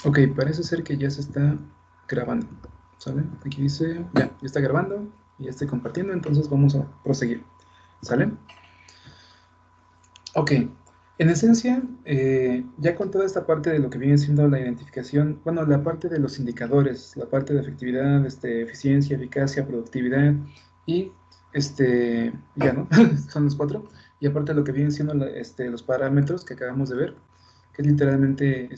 Ok, parece ser que ya se está grabando, ¿sale? Aquí dice, ya está grabando y ya estoy compartiendo, entonces vamos a proseguir, ¿sale? Ok, en esencia, ya con toda esta parte de lo que viene siendo la identificación, bueno, la parte de los indicadores, la parte de efectividad, eficiencia, eficacia, productividad y, ya, ¿no? Son los cuatro. Y aparte de lo que vienen siendo los parámetros que acabamos de ver, que es literalmente,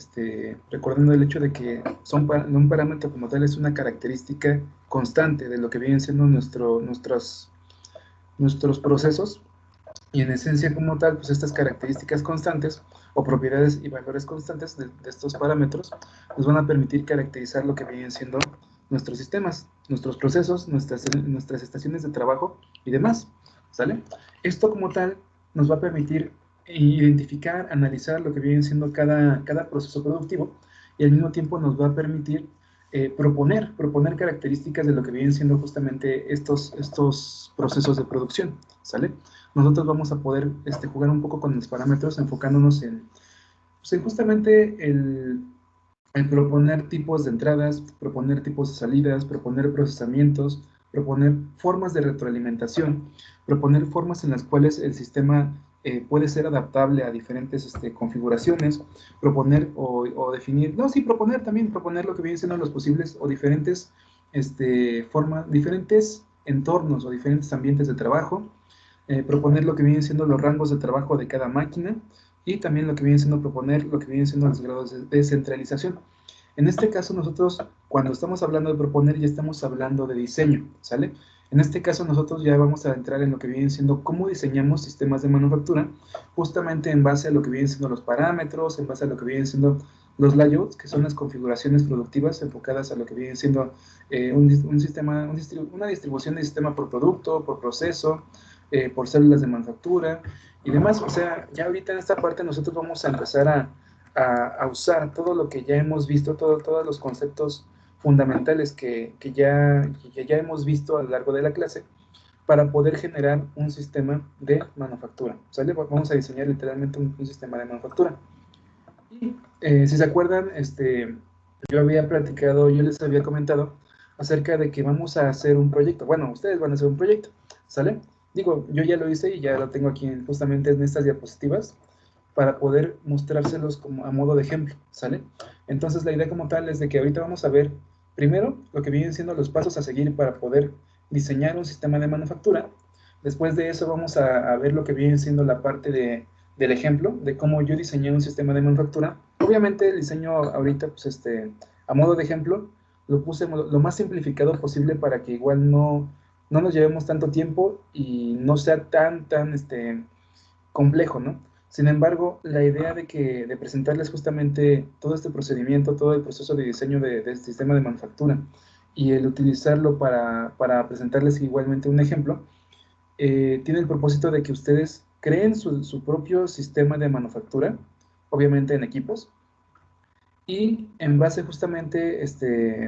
recordando el hecho de que un parámetro como tal es una característica constante de lo que vienen siendo nuestros procesos, y en esencia como tal, pues estas características constantes o propiedades y valores constantes de estos parámetros nos van a permitir caracterizar lo que vienen siendo nuestros sistemas, nuestros procesos, nuestras estaciones de trabajo y demás, ¿sale? Esto como tal nos va a permitir identificar, analizar lo que viene siendo cada proceso productivo, y al mismo tiempo nos va a permitir proponer características de lo que vienen siendo justamente estos procesos de producción, ¿sale? Nosotros vamos a poder jugar un poco con los parámetros enfocándonos pues, en justamente el proponer tipos de entradas, proponer tipos de salidas, proponer procesamientos, proponer formas de retroalimentación, proponer formas en las cuales el sistema puede ser adaptable a diferentes configuraciones, proponer o definir, no, sí, proponer lo que vienen siendo los posibles o diferentes diferentes entornos o diferentes ambientes de trabajo, proponer lo que vienen siendo los rangos de trabajo de cada máquina, y también lo que viene siendo proponer lo que vienen siendo los grados de descentralización. En este caso nosotros, cuando estamos hablando de proponer, ya estamos hablando de diseño, ¿sale? En este caso nosotros ya vamos a entrar en lo que viene siendo cómo diseñamos sistemas de manufactura, justamente en base a lo que vienen siendo los parámetros, en base a lo que vienen siendo los layouts, que son las configuraciones productivas enfocadas a lo que viene siendo una distribución de sistema por producto, por proceso, por células de manufactura y demás. O sea, ya ahorita en esta parte nosotros vamos a empezar a usar todo lo que ya hemos visto, todos los conceptos fundamentales que ya hemos visto a lo largo de la clase, para poder generar un sistema de manufactura, ¿sale? Vamos a diseñar literalmente un sistema de manufactura. Y si se acuerdan, yo les había comentado acerca de que vamos a hacer un proyecto. Bueno, ustedes van a hacer un proyecto, ¿sale? Digo, yo ya lo hice y ya lo tengo aquí justamente en estas diapositivas para poder mostrárselos como a modo de ejemplo, ¿sale? Entonces la idea como tal es de que ahorita vamos a ver primero lo que vienen siendo los pasos a seguir para poder diseñar un sistema de manufactura. Después de eso vamos a ver lo que viene siendo la parte del ejemplo, de cómo yo diseñé un sistema de manufactura. Obviamente el diseño ahorita, pues a modo de ejemplo, lo puse lo más simplificado posible para que igual no nos llevemos tanto tiempo y no sea tan complejo, ¿no? Sin embargo, la idea de presentarles justamente todo este procedimiento, todo el proceso de diseño del sistema de manufactura y el utilizarlo para presentarles igualmente un ejemplo, tiene el propósito de que ustedes creen su propio sistema de manufactura, obviamente en equipos, y en base justamente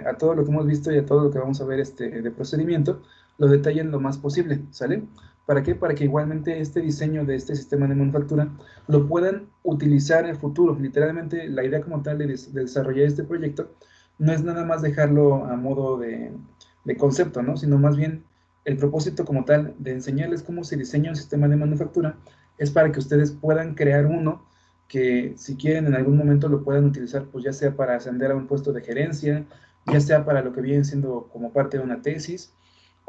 a todo lo que hemos visto y a todo lo que vamos a ver de procedimiento, lo detallen lo más posible, ¿sale? ¿Para qué? Para que igualmente este diseño de este sistema de manufactura lo puedan utilizar en el futuro. Literalmente la idea como tal de desarrollar este proyecto no es nada más dejarlo a modo de concepto, ¿no? Sino más bien el propósito como tal de enseñarles cómo se diseña un sistema de manufactura es para que ustedes puedan crear uno que si quieren en algún momento lo puedan utilizar, pues ya sea para ascender a un puesto de gerencia, ya sea para lo que viene siendo como parte de una tesis,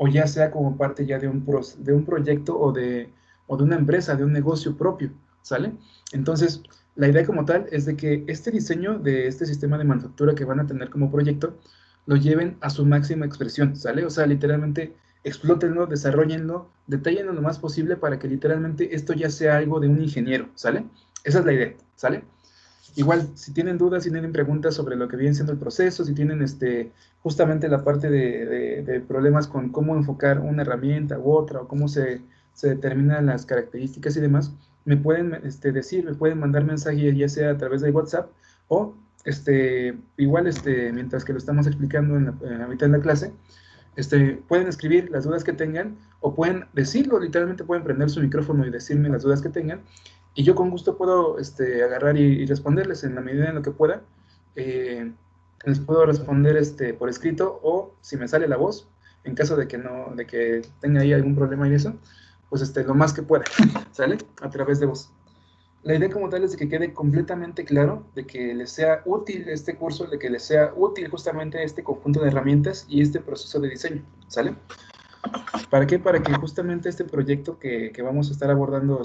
o ya sea como parte ya de un proyecto o de una empresa, de un negocio propio, ¿sale? Entonces, la idea como tal es de que este diseño de este sistema de manufactura que van a tener como proyecto, lo lleven a su máxima expresión, ¿sale? O sea, literalmente explótenlo, desarrollenlo, detállenlo lo más posible para que literalmente esto ya sea algo de un ingeniero, ¿sale? Esa es la idea, ¿sale? Igual, si tienen dudas, si tienen preguntas sobre lo que viene siendo el proceso, si tienen justamente la parte de problemas con cómo enfocar una herramienta u otra, o cómo se determinan las características y demás, me pueden decir, me pueden mandar mensaje ya sea a través de WhatsApp o igual mientras que lo estamos explicando ahorita en la clase, pueden escribir las dudas que tengan o pueden decirlo, literalmente pueden prender su micrófono y decirme las dudas que tengan y yo con gusto puedo agarrar y responderles en la medida en lo que pueda, les puedo responder por escrito, o si me sale la voz, en caso de que no, de que tenga ahí algún problema y eso, pues lo más que pueda, ¿sale? A través de voz. La idea como tal es de que quede completamente claro, de que les sea útil este curso, de que les sea útil justamente este conjunto de herramientas y este proceso de diseño, ¿sale? ¿Para qué? Para que justamente este proyecto que vamos a estar abordando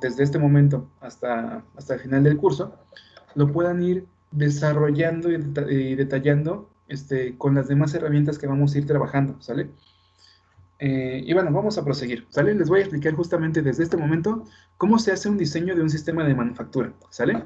desde este momento hasta el final del curso, lo puedan ir desarrollando y detallando con las demás herramientas que vamos a ir trabajando, ¿sale? Y bueno, vamos a proseguir, ¿sale? Les voy a explicar justamente desde este momento cómo se hace un diseño de un sistema de manufactura, ¿sale?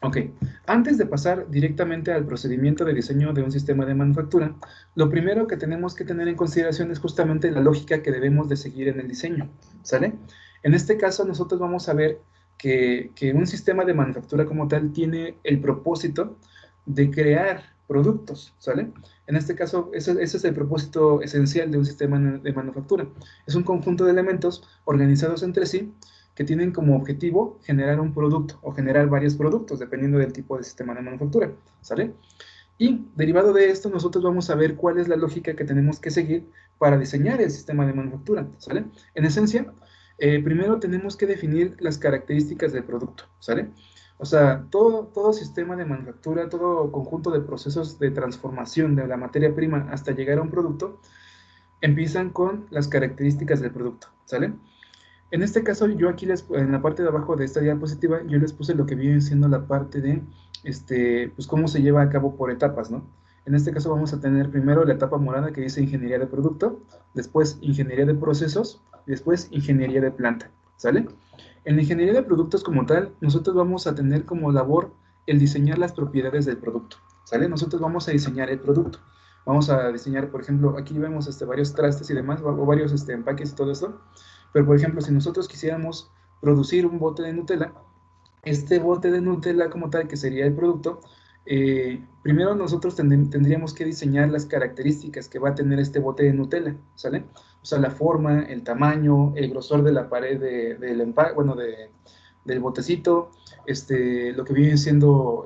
Ok, antes de pasar directamente al procedimiento de diseño de un sistema de manufactura, lo primero que tenemos que tener en consideración es justamente la lógica que debemos de seguir en el diseño, ¿sale? En este caso nosotros vamos a ver que un sistema de manufactura como tal tiene el propósito de crear productos, ¿sale? En este caso, ese es el propósito esencial de un sistema de manufactura. Es un conjunto de elementos organizados entre sí que tienen como objetivo generar un producto o generar varios productos, dependiendo del tipo de sistema de manufactura, ¿sale? Y derivado de esto, nosotros vamos a ver cuál es la lógica que tenemos que seguir para diseñar el sistema de manufactura, ¿sale? En esencia, primero tenemos que definir las características del producto, ¿sale? O sea, todo sistema de manufactura, todo conjunto de procesos de transformación de la materia prima hasta llegar a un producto, empiezan con las características del producto, ¿sale? En este caso, yo aquí en la parte de abajo de esta diapositiva, yo les puse lo que viene siendo la parte de, pues cómo se lleva a cabo por etapas, ¿no? En este caso vamos a tener primero la etapa morada que dice ingeniería de producto, después ingeniería de procesos, y después ingeniería de planta, ¿sale? En la ingeniería de productos como tal, nosotros vamos a tener como labor el diseñar las propiedades del producto, ¿sale? Nosotros vamos a diseñar el producto. Vamos a diseñar, por ejemplo, aquí vemos varios trastes y demás, o varios empaques y todo esto. Pero, por ejemplo, si nosotros quisiéramos producir un bote de Nutella, este bote de Nutella como tal, que sería el producto, primero nosotros tendríamos que diseñar las características que va a tener este bote de Nutella, ¿sale? O sea, la forma, el tamaño, el grosor de la pared del empaque, bueno, del botecito, lo que viene siendo,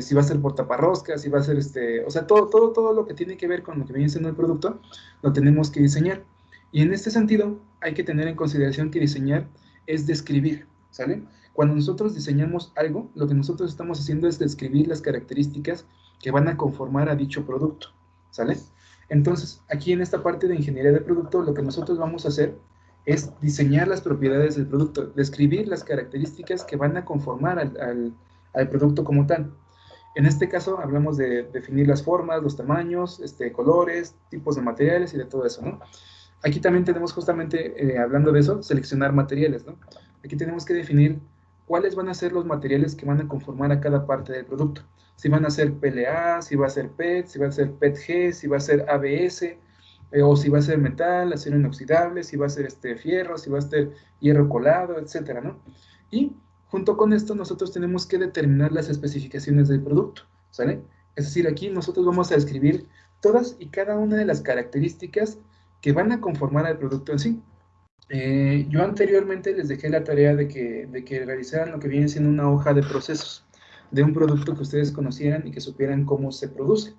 si va a ser portaparroscas, si va a ser, o sea, todo lo que tiene que ver con lo que viene siendo el producto, lo tenemos que diseñar. Y en este sentido, hay que tener en consideración que diseñar es describir, ¿sale? Cuando nosotros diseñamos algo, lo que nosotros estamos haciendo es describir las características que van a conformar a dicho producto, ¿sale? Entonces, aquí en esta parte de ingeniería de producto, lo que nosotros vamos a hacer es diseñar las propiedades del producto, describir las características que van a conformar al producto como tal. En este caso, hablamos de definir las formas, los tamaños, colores, tipos de materiales y de todo eso, ¿no? Aquí también tenemos justamente, hablando de eso, seleccionar materiales, ¿no? Aquí tenemos que definir cuáles van a ser los materiales que van a conformar a cada parte del producto. Si van a ser PLA, si va a ser PET, si va a ser PETG, si va a ser ABS, o si va a ser metal, acero inoxidable, si va a ser fierro, si va a ser hierro colado, etcétera, ¿no? Y junto con esto nosotros tenemos que determinar las especificaciones del producto, ¿sale? Es decir, aquí nosotros vamos a describir todas y cada una de las características que van a conformar al producto en sí. Yo anteriormente les dejé la tarea de que realizaran lo que viene siendo una hoja de procesos de un producto que ustedes conocieran y que supieran cómo se produce,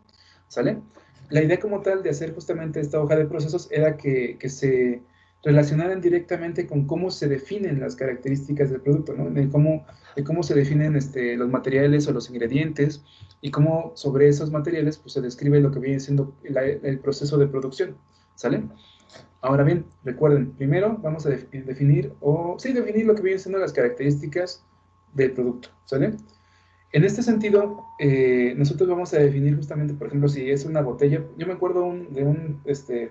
¿sale? La idea como tal de hacer justamente esta hoja de procesos era que se relacionaran directamente con cómo se definen las características del producto, ¿no? De cómo se definen los materiales o los ingredientes y cómo sobre esos materiales pues, se describe lo que viene siendo el proceso de producción, ¿sale? Ahora bien, recuerden, primero vamos a definir lo que vienen siendo las características del producto, ¿sale? En este sentido, nosotros vamos a definir justamente, por ejemplo, si es una botella, yo me acuerdo de un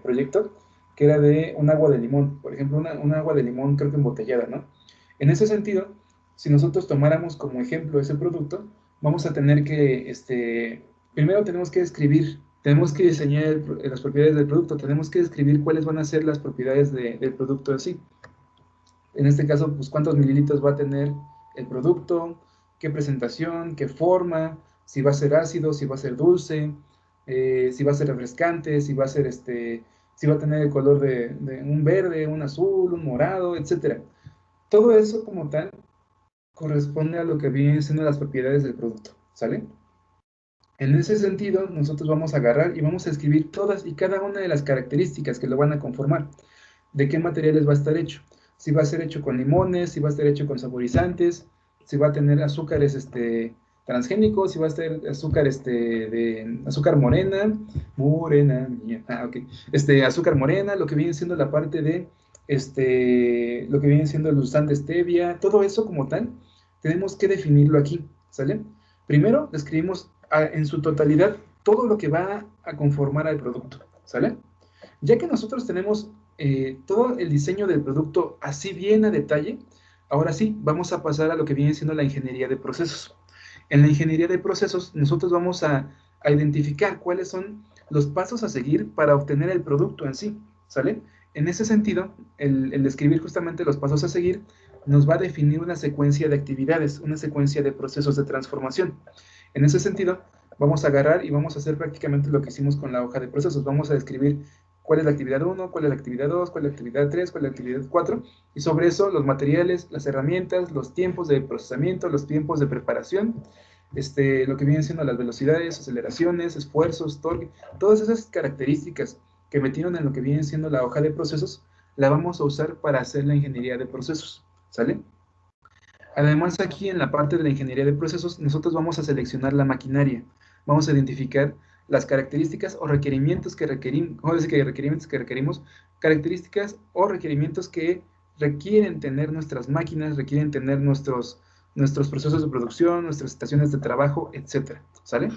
proyecto que era de un agua de limón, por ejemplo, un agua de limón creo que embotellada, ¿no? En ese sentido, si nosotros tomáramos como ejemplo ese producto, vamos a tener que, primero tenemos que describir, tenemos que diseñar las propiedades del producto, tenemos que describir cuáles van a ser las propiedades del producto en sí. En este caso, pues cuántos mililitros va a tener el producto, qué presentación, qué forma, si va a ser ácido, si va a ser dulce, si va a ser refrescante, si va a ser si va a tener el color de un verde, un azul, un morado, etcétera. Todo eso como tal corresponde a lo que vienen siendo las propiedades del producto, ¿sale? En ese sentido, nosotros vamos a agarrar y vamos a escribir todas y cada una de las características que lo van a conformar. ¿De qué materiales va a estar hecho? Si va a ser hecho con limones, si va a estar hecho con saborizantes, si va a tener azúcares transgénicos, si va a estar azúcar de azúcar morena mía, ok, azúcar morena, lo que viene siendo la parte de lo que viene siendo el dulzán de stevia, todo eso como tal, tenemos que definirlo aquí, ¿sale? Primero describimos en su totalidad todo lo que va a conformar al producto, ¿sale? Ya que nosotros tenemos todo el diseño del producto así bien a detalle, ahora sí, vamos a pasar a lo que viene siendo la ingeniería de procesos. En la ingeniería de procesos, nosotros vamos a identificar cuáles son los pasos a seguir para obtener el producto en sí, ¿sale? En ese sentido, el describir justamente los pasos a seguir nos va a definir una secuencia de actividades, una secuencia de procesos de transformación. En ese sentido, vamos a agarrar y vamos a hacer prácticamente lo que hicimos con la hoja de procesos. Vamos a describir cuál es la actividad 1, cuál es la actividad 2, cuál es la actividad 3, cuál es la actividad 4, y sobre eso los materiales, las herramientas, los tiempos de procesamiento, los tiempos de preparación, lo que vienen siendo las velocidades, aceleraciones, esfuerzos, torque, todas esas características que metieron en lo que viene siendo la hoja de procesos, la vamos a usar para hacer la ingeniería de procesos, ¿sale? Además, aquí en la parte de la ingeniería de procesos, nosotros vamos a seleccionar la maquinaria. Vamos a identificar las características o requerimientos que requerimos, características o requerimientos que requieren tener nuestras máquinas, requieren tener nuestros procesos de producción, nuestras estaciones de trabajo, etcétera, ¿sale?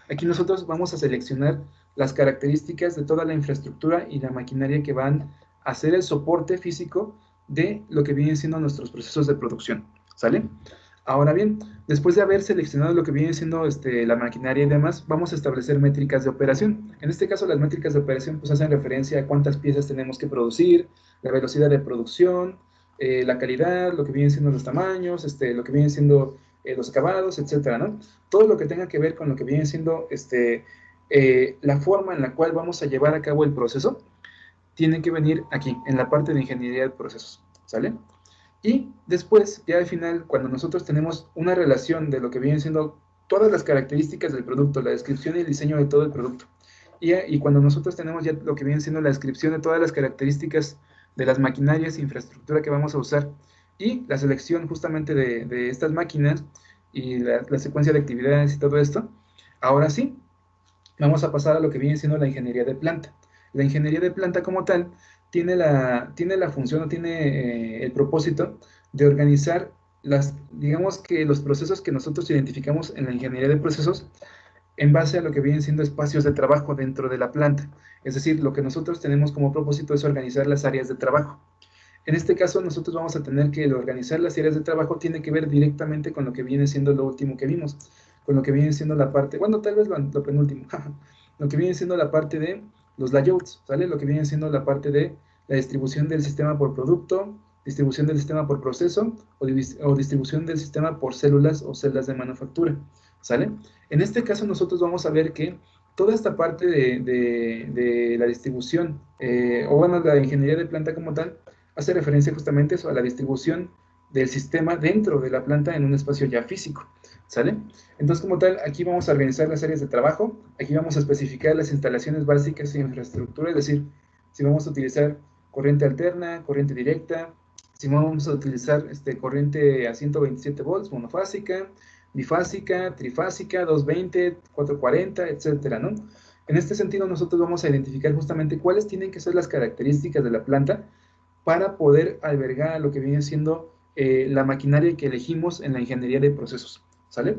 Aquí nosotros vamos a seleccionar las características de toda la infraestructura y la maquinaria que van a hacer el soporte físico de lo que vienen siendo nuestros procesos de producción. ¿Sale? Ahora bien, después de haber seleccionado lo que viene siendo la maquinaria y demás, vamos a establecer métricas de operación. En este caso, las métricas de operación pues hacen referencia a cuántas piezas tenemos que producir, la velocidad de producción, la calidad, lo que vienen siendo los tamaños, lo que vienen siendo los acabados, etcétera, ¿no? Todo lo que tenga que ver con lo que viene siendo la forma en la cual vamos a llevar a cabo el proceso, tiene que venir aquí, en la parte de ingeniería de procesos, ¿sale? Y después, ya al final, cuando nosotros tenemos una relación de lo que vienen siendo todas las características del producto, la descripción y el diseño de todo el producto, y cuando nosotros tenemos ya lo que viene siendo la descripción de todas las características de las maquinarias e infraestructura que vamos a usar, y la selección justamente de estas máquinas, y la secuencia de actividades y todo esto, ahora sí, vamos a pasar a lo que viene siendo la ingeniería de planta. La ingeniería de planta como tal tiene la función o tiene el propósito de organizar digamos que los procesos que nosotros identificamos en la ingeniería de procesos en base a lo que vienen siendo espacios de trabajo dentro de la planta. Es decir, lo que nosotros tenemos como propósito es organizar las áreas de trabajo. En este caso, nosotros vamos a tener que el organizar las áreas de trabajo tiene que ver directamente con lo que viene siendo lo último que vimos, con lo que viene siendo la parte, bueno, tal vez lo penúltimo, lo que viene siendo la parte de los layouts, ¿sale? Lo que viene siendo la parte de la distribución del sistema por producto, distribución del sistema por proceso o distribución del sistema por células o celdas de manufactura, ¿sale? En este caso, nosotros vamos a ver que toda esta parte de la distribución, o bueno, la ingeniería de planta como tal, hace referencia justamente eso, a la distribución del sistema dentro de la planta en un espacio ya físico, ¿sale? Entonces, como tal, aquí vamos a organizar las áreas de trabajo, aquí vamos a especificar las instalaciones básicas de infraestructura, es decir, si vamos a utilizar corriente alterna, corriente directa, si vamos a utilizar corriente a 127 volts, monofásica, bifásica, trifásica, 220, 440, etcétera, ¿no? En este sentido, nosotros vamos a identificar justamente cuáles tienen que ser las características de la planta para poder albergar lo que viene siendo la maquinaria que elegimos en la ingeniería de procesos, ¿sale?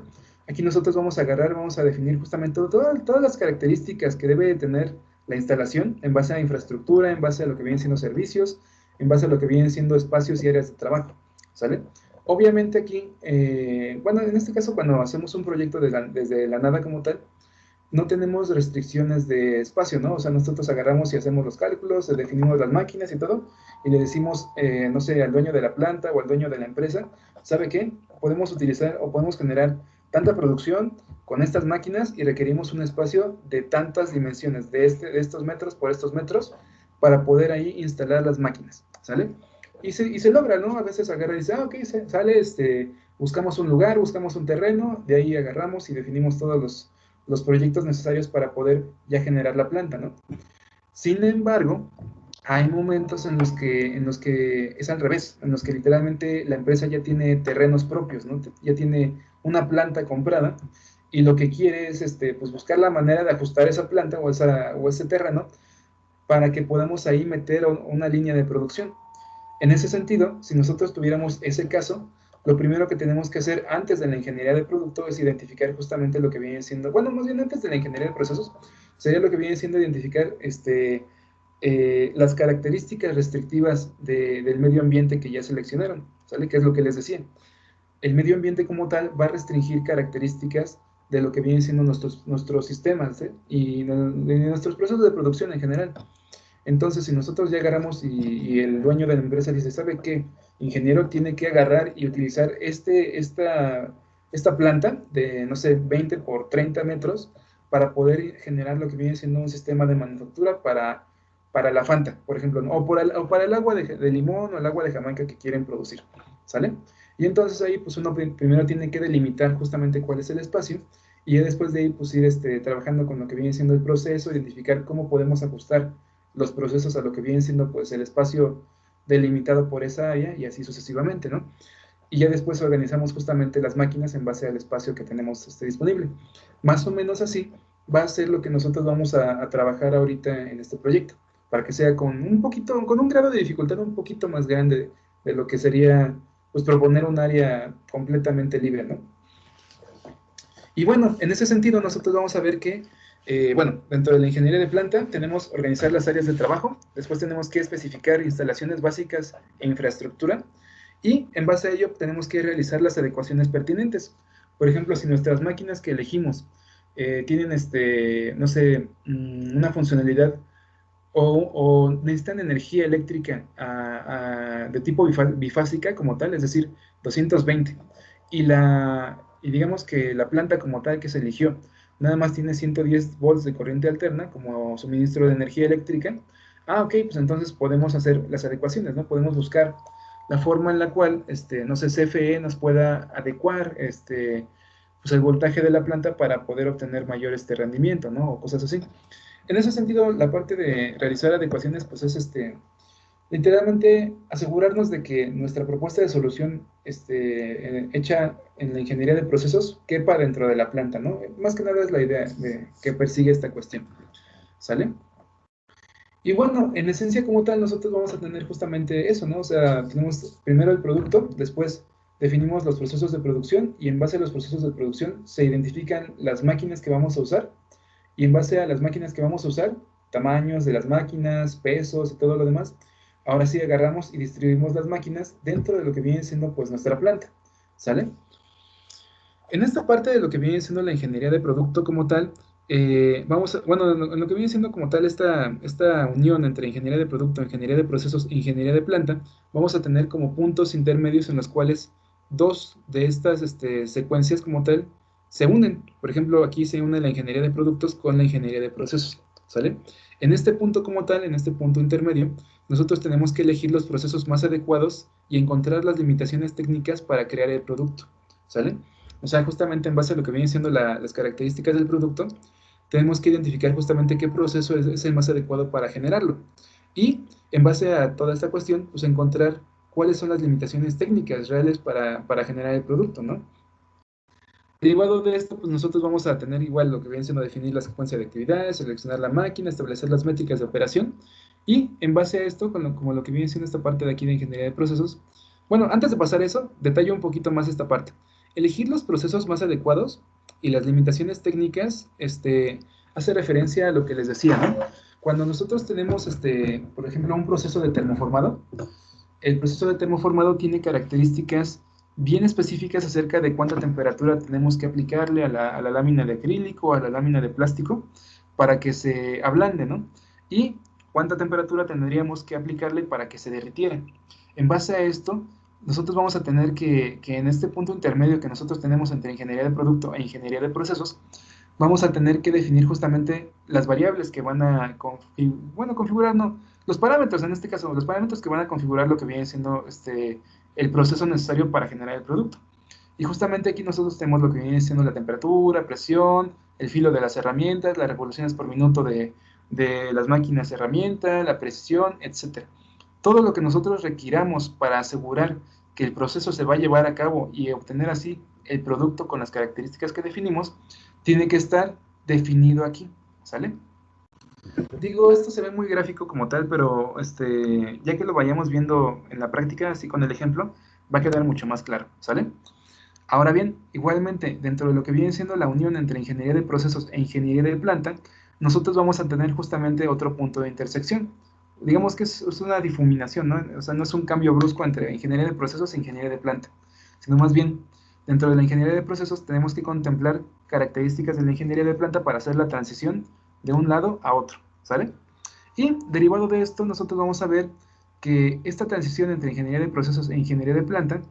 Aquí nosotros vamos a agarrar, vamos a definir justamente todas las características que debe tener la instalación en base a infraestructura, en base a lo que vienen siendo servicios, en base a lo que vienen siendo espacios y áreas de trabajo, ¿sale? Obviamente aquí, bueno, en este caso cuando hacemos un proyecto desde la nada como tal, no tenemos restricciones de espacio, ¿no? O sea, nosotros agarramos y hacemos los cálculos, definimos las máquinas y todo, y le decimos, no sé, al dueño de la planta o al dueño de la empresa, ¿sabe qué? Podemos utilizar o podemos generar tanta producción con estas máquinas y requerimos un espacio de tantas dimensiones, de estos metros por estos metros, para poder ahí instalar las máquinas, ¿sale? Y se logra, ¿no? A veces agarra y dice, ok, sale Buscamos un lugar, buscamos un terreno, de ahí agarramos y definimos todos los proyectos necesarios para poder ya generar la planta, ¿no? Sin embargo, hay momentos en los que es al revés, en los que literalmente la empresa ya tiene terrenos propios, ¿no? Ya tiene una planta comprada y lo que quiere es pues buscar la manera de ajustar esa planta o ese terreno para que podamos ahí meter una línea de producción. En ese sentido, si nosotros tuviéramos ese caso, lo primero que tenemos que hacer antes de la ingeniería de producto es identificar justamente lo que viene siendo, bueno, más bien antes de la ingeniería de procesos, sería lo que viene siendo identificar las características restrictivas del medio ambiente que ya seleccionaron, ¿sale? Que es lo que les decía. El medio ambiente como tal va a restringir características de lo que vienen siendo nuestros sistemas, ¿eh? Y de nuestros procesos de producción en general. Entonces, si nosotros ya agarramos y el dueño de la empresa dice, ¿sabe qué? Ingeniero tiene que agarrar y utilizar esta planta de, no sé, 20 por 30 metros para poder generar lo que viene siendo un sistema de manufactura para la Fanta, por ejemplo, ¿no? O para el agua de limón o el agua de Jamaica que quieren producir, ¿sale? Y entonces ahí, pues uno primero tiene que delimitar justamente cuál es el espacio y ya después de ahí, pues ir trabajando con lo que viene siendo el proceso, identificar cómo podemos ajustar los procesos a lo que viene siendo pues el espacio delimitado por esa área y así sucesivamente, ¿no? Y ya después organizamos justamente las máquinas en base al espacio que tenemos disponible. Más o menos así va a ser lo que nosotros vamos a trabajar ahorita en este proyecto, para que sea con con un grado de dificultad un poquito más grande de lo que sería pues proponer un área completamente libre, ¿no? Y bueno, en ese sentido nosotros vamos a ver que, bueno, dentro de la ingeniería de planta tenemos organizar las áreas de trabajo, después tenemos que especificar instalaciones básicas e infraestructura, y en base a ello tenemos que realizar las adecuaciones pertinentes. Por ejemplo, si nuestras máquinas que elegimos tienen, no sé, una funcionalidad o necesitan energía eléctrica de tipo bifásica como tal, es decir, 220. Y digamos que la planta como tal que se eligió nada más tiene 110 volts de corriente alterna como suministro de energía eléctrica. Ah, ok, pues entonces podemos hacer las adecuaciones, ¿no? Podemos buscar la forma en la cual, no sé, CFE nos pueda adecuar, pues el voltaje de la planta para poder obtener mayor rendimiento, ¿no? O cosas así. En ese sentido, la parte de realizar adecuaciones, pues es literalmente asegurarnos de que nuestra propuesta de solución hecha en la ingeniería de procesos quepa dentro de la planta, ¿no? Más que nada es la idea de que persigue esta cuestión, ¿sale? Y bueno, en esencia como tal, nosotros vamos a tener justamente eso, ¿no? O sea, tenemos primero el producto, después definimos los procesos de producción y en base a los procesos de producción se identifican las máquinas que vamos a usar y en base a las máquinas que vamos a usar, tamaños de las máquinas, pesos y todo lo demás, ahora sí agarramos y distribuimos las máquinas dentro de lo que viene siendo pues nuestra planta, ¿sale? En esta parte de lo que viene siendo la ingeniería de producto como tal, bueno, en lo que viene siendo como tal esta unión entre ingeniería de producto, ingeniería de procesos e ingeniería de planta, vamos a tener como puntos intermedios en los cuales dos de estas secuencias como tal se unen. Por ejemplo, aquí se une la ingeniería de productos con la ingeniería de procesos, ¿sale? En este punto como tal, en este punto intermedio, nosotros tenemos que elegir los procesos más adecuados y encontrar las limitaciones técnicas para crear el producto, ¿sale? O sea, justamente en base a lo que vienen siendo las características del producto, tenemos que identificar justamente qué proceso es el más adecuado para generarlo. Y en base a toda esta cuestión, pues encontrar cuáles son las limitaciones técnicas reales para generar el producto, ¿no? Derivado de esto, pues nosotros vamos a tener igual lo que viene siendo definir la secuencia de actividades, seleccionar la máquina, establecer las métricas de operación y en base a esto, como lo que viene siendo esta parte de aquí de ingeniería de procesos, bueno, antes de pasar eso, detallo un poquito más esta parte. Elegir los procesos más adecuados y las limitaciones técnicas, hace referencia a lo que les decía, ¿no? Cuando nosotros tenemos, por ejemplo, un proceso de termoformado, el proceso de termoformado tiene características bien específicas acerca de cuánta temperatura tenemos que aplicarle a la lámina de acrílico, a la lámina de plástico, para que se ablande, ¿no? Y cuánta temperatura tendríamos que aplicarle para que se derritiera. En base a esto, nosotros vamos a tener que en este punto intermedio que nosotros tenemos entre ingeniería de producto e ingeniería de procesos, vamos a tener que definir justamente las variables que van a configurar, no, los parámetros en este caso, los parámetros que van a configurar lo que viene siendo el proceso necesario para generar el producto. Y justamente aquí nosotros tenemos lo que viene siendo la temperatura, presión, el filo de las herramientas, las revoluciones por minuto de las máquinas herramienta, la precisión, etc. Todo lo que nosotros requiramos para asegurar que el proceso se va a llevar a cabo y obtener así el producto con las características que definimos, tiene que estar definido aquí, ¿sale? Digo, esto se ve muy gráfico como tal, pero ya que lo vayamos viendo en la práctica, así con el ejemplo, va a quedar mucho más claro, ¿sale? Ahora bien, igualmente, dentro de lo que viene siendo la unión entre ingeniería de procesos e ingeniería de planta, nosotros vamos a tener justamente otro punto de intersección. Digamos que es una difuminación, ¿no? O sea, no es un cambio brusco entre ingeniería de procesos e ingeniería de planta, sino más bien, dentro de la ingeniería de procesos tenemos que contemplar características de la ingeniería de planta para hacer la transición de un lado a otro, ¿sale? Y derivado de esto, nosotros vamos a ver que esta transición entre ingeniería de procesos e ingeniería de planta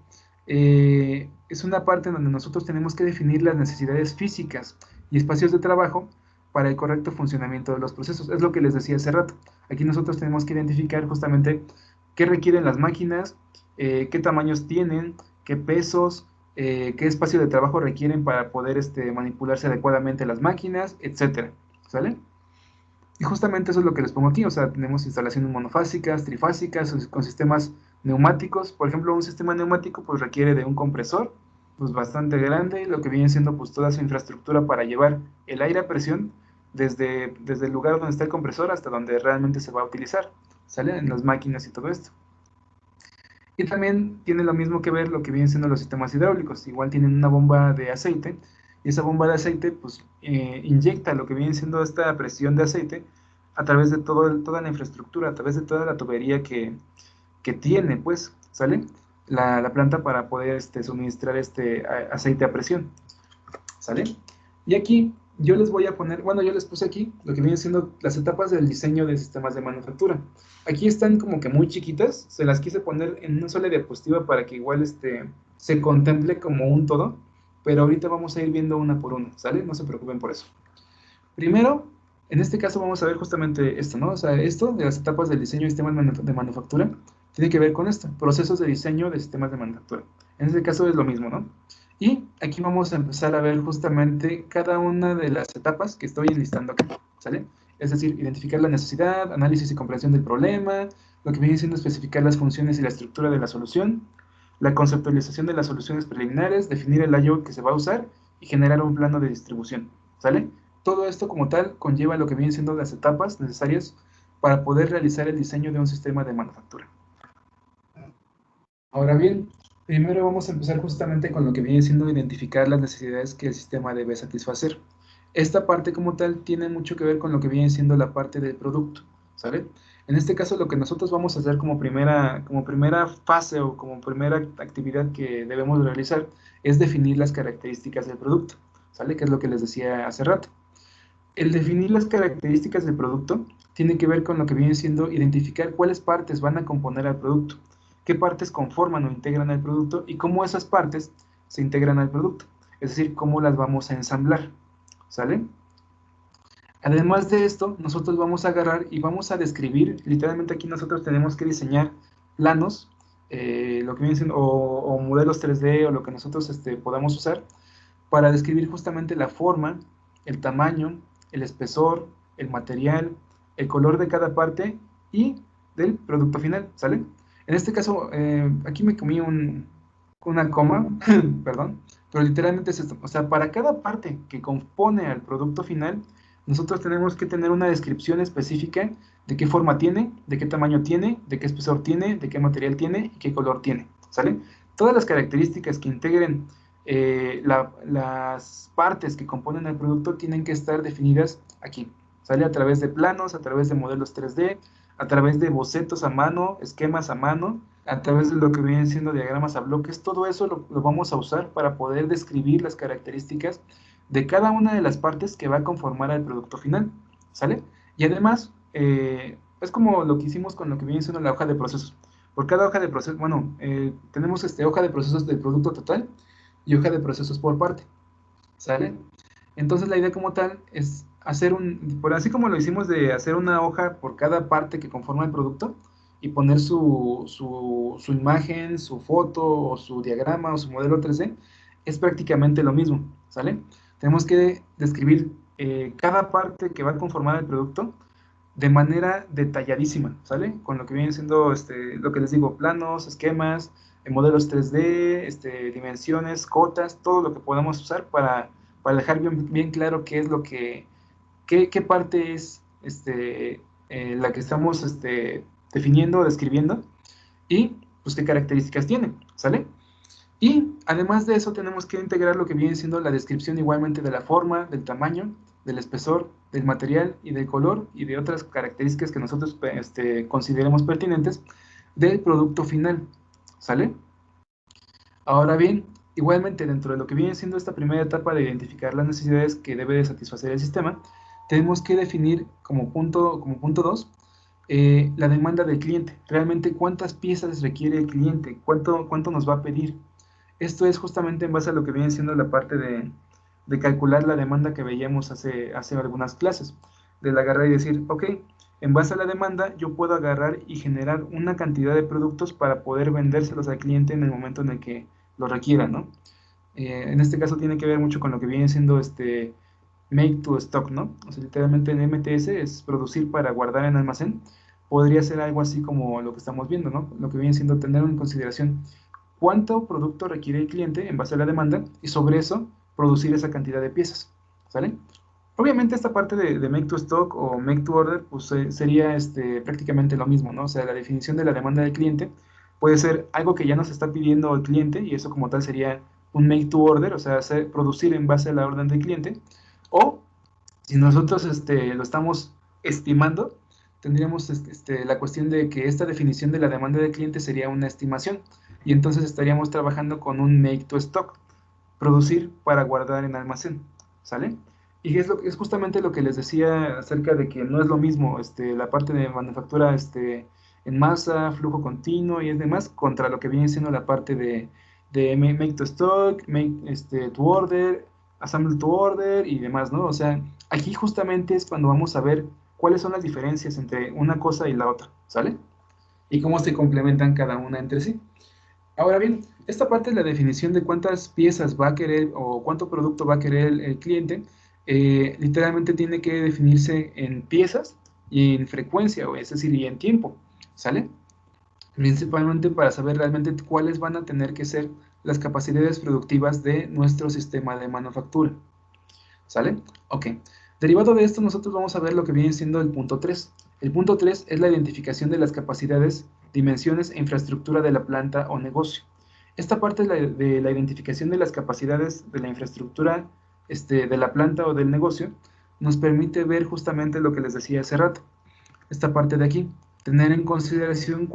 es una parte en donde nosotros tenemos que definir las necesidades físicas y espacios de trabajo para el correcto funcionamiento de los procesos. Es lo que les decía hace rato. Aquí nosotros tenemos que identificar justamente qué requieren las máquinas, qué tamaños tienen, qué pesos, qué espacio de trabajo requieren para poder manipularse adecuadamente las máquinas, etcétera. ¿Sale? Y justamente eso es lo que les pongo aquí, o sea, tenemos instalaciones monofásicas, trifásicas, con sistemas neumáticos. Por ejemplo, un sistema neumático pues requiere de un compresor pues bastante grande, lo que viene siendo pues toda su infraestructura para llevar el aire a presión desde el lugar donde está el compresor hasta donde realmente se va a utilizar, ¿sale? En las máquinas y todo esto. Y también tiene lo mismo que ver lo que vienen siendo los sistemas hidráulicos. Igual tienen una bomba de aceite y esa bomba de aceite pues inyecta lo que viene siendo esta presión de aceite a través de toda la infraestructura, a través de toda la tubería que tiene, pues, ¿sale? La planta para poder suministrar aceite a presión. ¿Sale? Y aquí yo les voy a poner, bueno, yo les puse aquí lo que vienen siendo las etapas del diseño de sistemas de manufactura. Aquí están como que muy chiquitas, se las quise poner en una sola diapositiva para que igual se contemple como un todo, pero ahorita vamos a ir viendo una por una, ¿sale? No se preocupen por eso. Primero, en este caso vamos a ver justamente esto, ¿no? O sea, esto de las etapas del diseño de sistemas de manufactura tiene que ver con esto, procesos de diseño de sistemas de manufactura. En este caso es lo mismo, ¿no? Y aquí vamos a empezar a ver justamente cada una de las etapas que estoy enlistando acá, ¿sale? Es decir, identificar la necesidad, análisis y comprensión del problema, lo que viene siendo especificar las funciones y la estructura de la solución, la conceptualización de las soluciones preliminares, definir el layout que se va a usar y generar un plano de distribución, ¿sale? Todo esto como tal conlleva lo que vienen siendo las etapas necesarias para poder realizar el diseño de un sistema de manufactura. Ahora bien, primero vamos a empezar justamente con lo que viene siendo identificar las necesidades que el sistema debe satisfacer. Esta parte como tal tiene mucho que ver con lo que viene siendo la parte del producto, ¿sale? En este caso lo que nosotros vamos a hacer como primera fase o como primera actividad que debemos realizar es definir las características del producto, ¿sale? Que es lo que les decía hace rato. El definir las características del producto tiene que ver con lo que viene siendo identificar cuáles partes van a componer al producto, qué partes conforman o integran al producto y cómo esas partes se integran al producto, es decir, cómo las vamos a ensamblar, ¿sale? Además de esto, nosotros vamos a agarrar y vamos a describir, literalmente aquí nosotros tenemos que diseñar planos, lo que viene siendo, o modelos 3D o lo que nosotros podamos usar, para describir justamente la forma, el tamaño, el espesor, el material, el color de cada parte y del producto final, ¿sale? En este caso, aquí me comí una coma, perdón, pero literalmente es esto. O sea, para cada parte que compone al producto final, nosotros tenemos que tener una descripción específica de qué forma tiene, de qué tamaño tiene, de qué espesor tiene, de qué material tiene y qué color tiene, ¿sale? Todas las características que integren las partes que componen el producto tienen que estar definidas aquí, ¿sale? A través de planos, a través de modelos 3D, a través de bocetos a mano, esquemas a mano, a través de lo que vienen siendo diagramas a bloques. Todo eso lo vamos a usar para poder describir las características de cada una de las partes que va a conformar al producto final, ¿sale? Y además, es como lo que hicimos con lo que viene siendo la hoja de procesos. Por cada hoja de procesos, bueno, tenemos hoja de procesos del producto total y hoja de procesos por parte, ¿sale? Entonces la idea como tal es hacer por así como lo hicimos de hacer una hoja por cada parte que conforma el producto y poner su imagen, su foto o su diagrama o su modelo 3D, es prácticamente lo mismo, ¿sale? Tenemos que describir cada parte que va a conformar el producto de manera detalladísima, ¿sale? Con lo que viene siendo, lo que les digo, planos, esquemas, modelos 3D, dimensiones, cotas, todo lo que podamos usar para dejar bien claro qué es lo que, qué parte es la que estamos definiendo, describiendo, y pues qué características tiene, ¿sale? Y además de eso tenemos que integrar lo que viene siendo la descripción igualmente de la forma, del tamaño, del espesor, del material y del color y de otras características que nosotros consideremos pertinentes del producto final, ¿sale? Ahora bien, igualmente dentro de lo que viene siendo esta primera etapa de identificar las necesidades que debe de satisfacer el sistema, tenemos que definir como punto 2 la demanda del cliente. Realmente cuántas piezas requiere el cliente, cuánto nos va a pedir. Esto es justamente en base a lo que viene siendo la parte de calcular la demanda que veíamos hace algunas clases, de la agarrar y decir, ok, en base a la demanda yo puedo agarrar y generar una cantidad de productos para poder vendérselos al cliente en el momento en el que lo requiera, ¿no? En este caso tiene que ver mucho con lo que viene siendo make to stock, ¿no? O sea, literalmente en MTS es producir para guardar en almacén. Podría ser algo así como lo que estamos viendo, ¿no? Lo que viene siendo tener en consideración cuánto producto requiere el cliente en base a la demanda y sobre eso producir esa cantidad de piezas, ¿sale? Obviamente esta parte de make to stock o make to order pues sería prácticamente lo mismo, ¿no? O sea, la definición de la demanda del cliente puede ser algo que ya nos está pidiendo el cliente y eso como tal sería un make to order, o sea, producir en base a la orden del cliente, o si nosotros lo estamos estimando, tendríamos la cuestión de que esta definición de la demanda del cliente sería una estimación y entonces estaríamos trabajando con un make to stock, producir para guardar en almacén, ¿sale? Y es justamente lo que les decía acerca de que no es lo mismo la parte de manufactura en masa, flujo continuo y es demás, contra lo que viene siendo la parte de make to stock, make to order, assemble to order y demás, ¿no? O sea, aquí justamente es cuando vamos a ver cuáles son las diferencias entre una cosa y la otra, ¿sale? Y cómo se complementan cada una entre sí. Ahora bien, esta parte de la definición de cuántas piezas va a querer o cuánto producto va a querer el cliente, literalmente tiene que definirse en piezas y en frecuencia, o es decir, y en tiempo, ¿sale? Principalmente para saber realmente cuáles van a tener que ser las capacidades productivas de nuestro sistema de manufactura, ¿sale? Ok. Derivado de esto, nosotros vamos a ver lo que viene siendo el punto 3. El punto 3 es la identificación de las capacidades, dimensiones e infraestructura de la planta o negocio. Esta parte de la identificación de las capacidades de la infraestructura de la planta o del negocio nos permite ver justamente lo que les decía hace rato. Esta parte de aquí, tener en consideración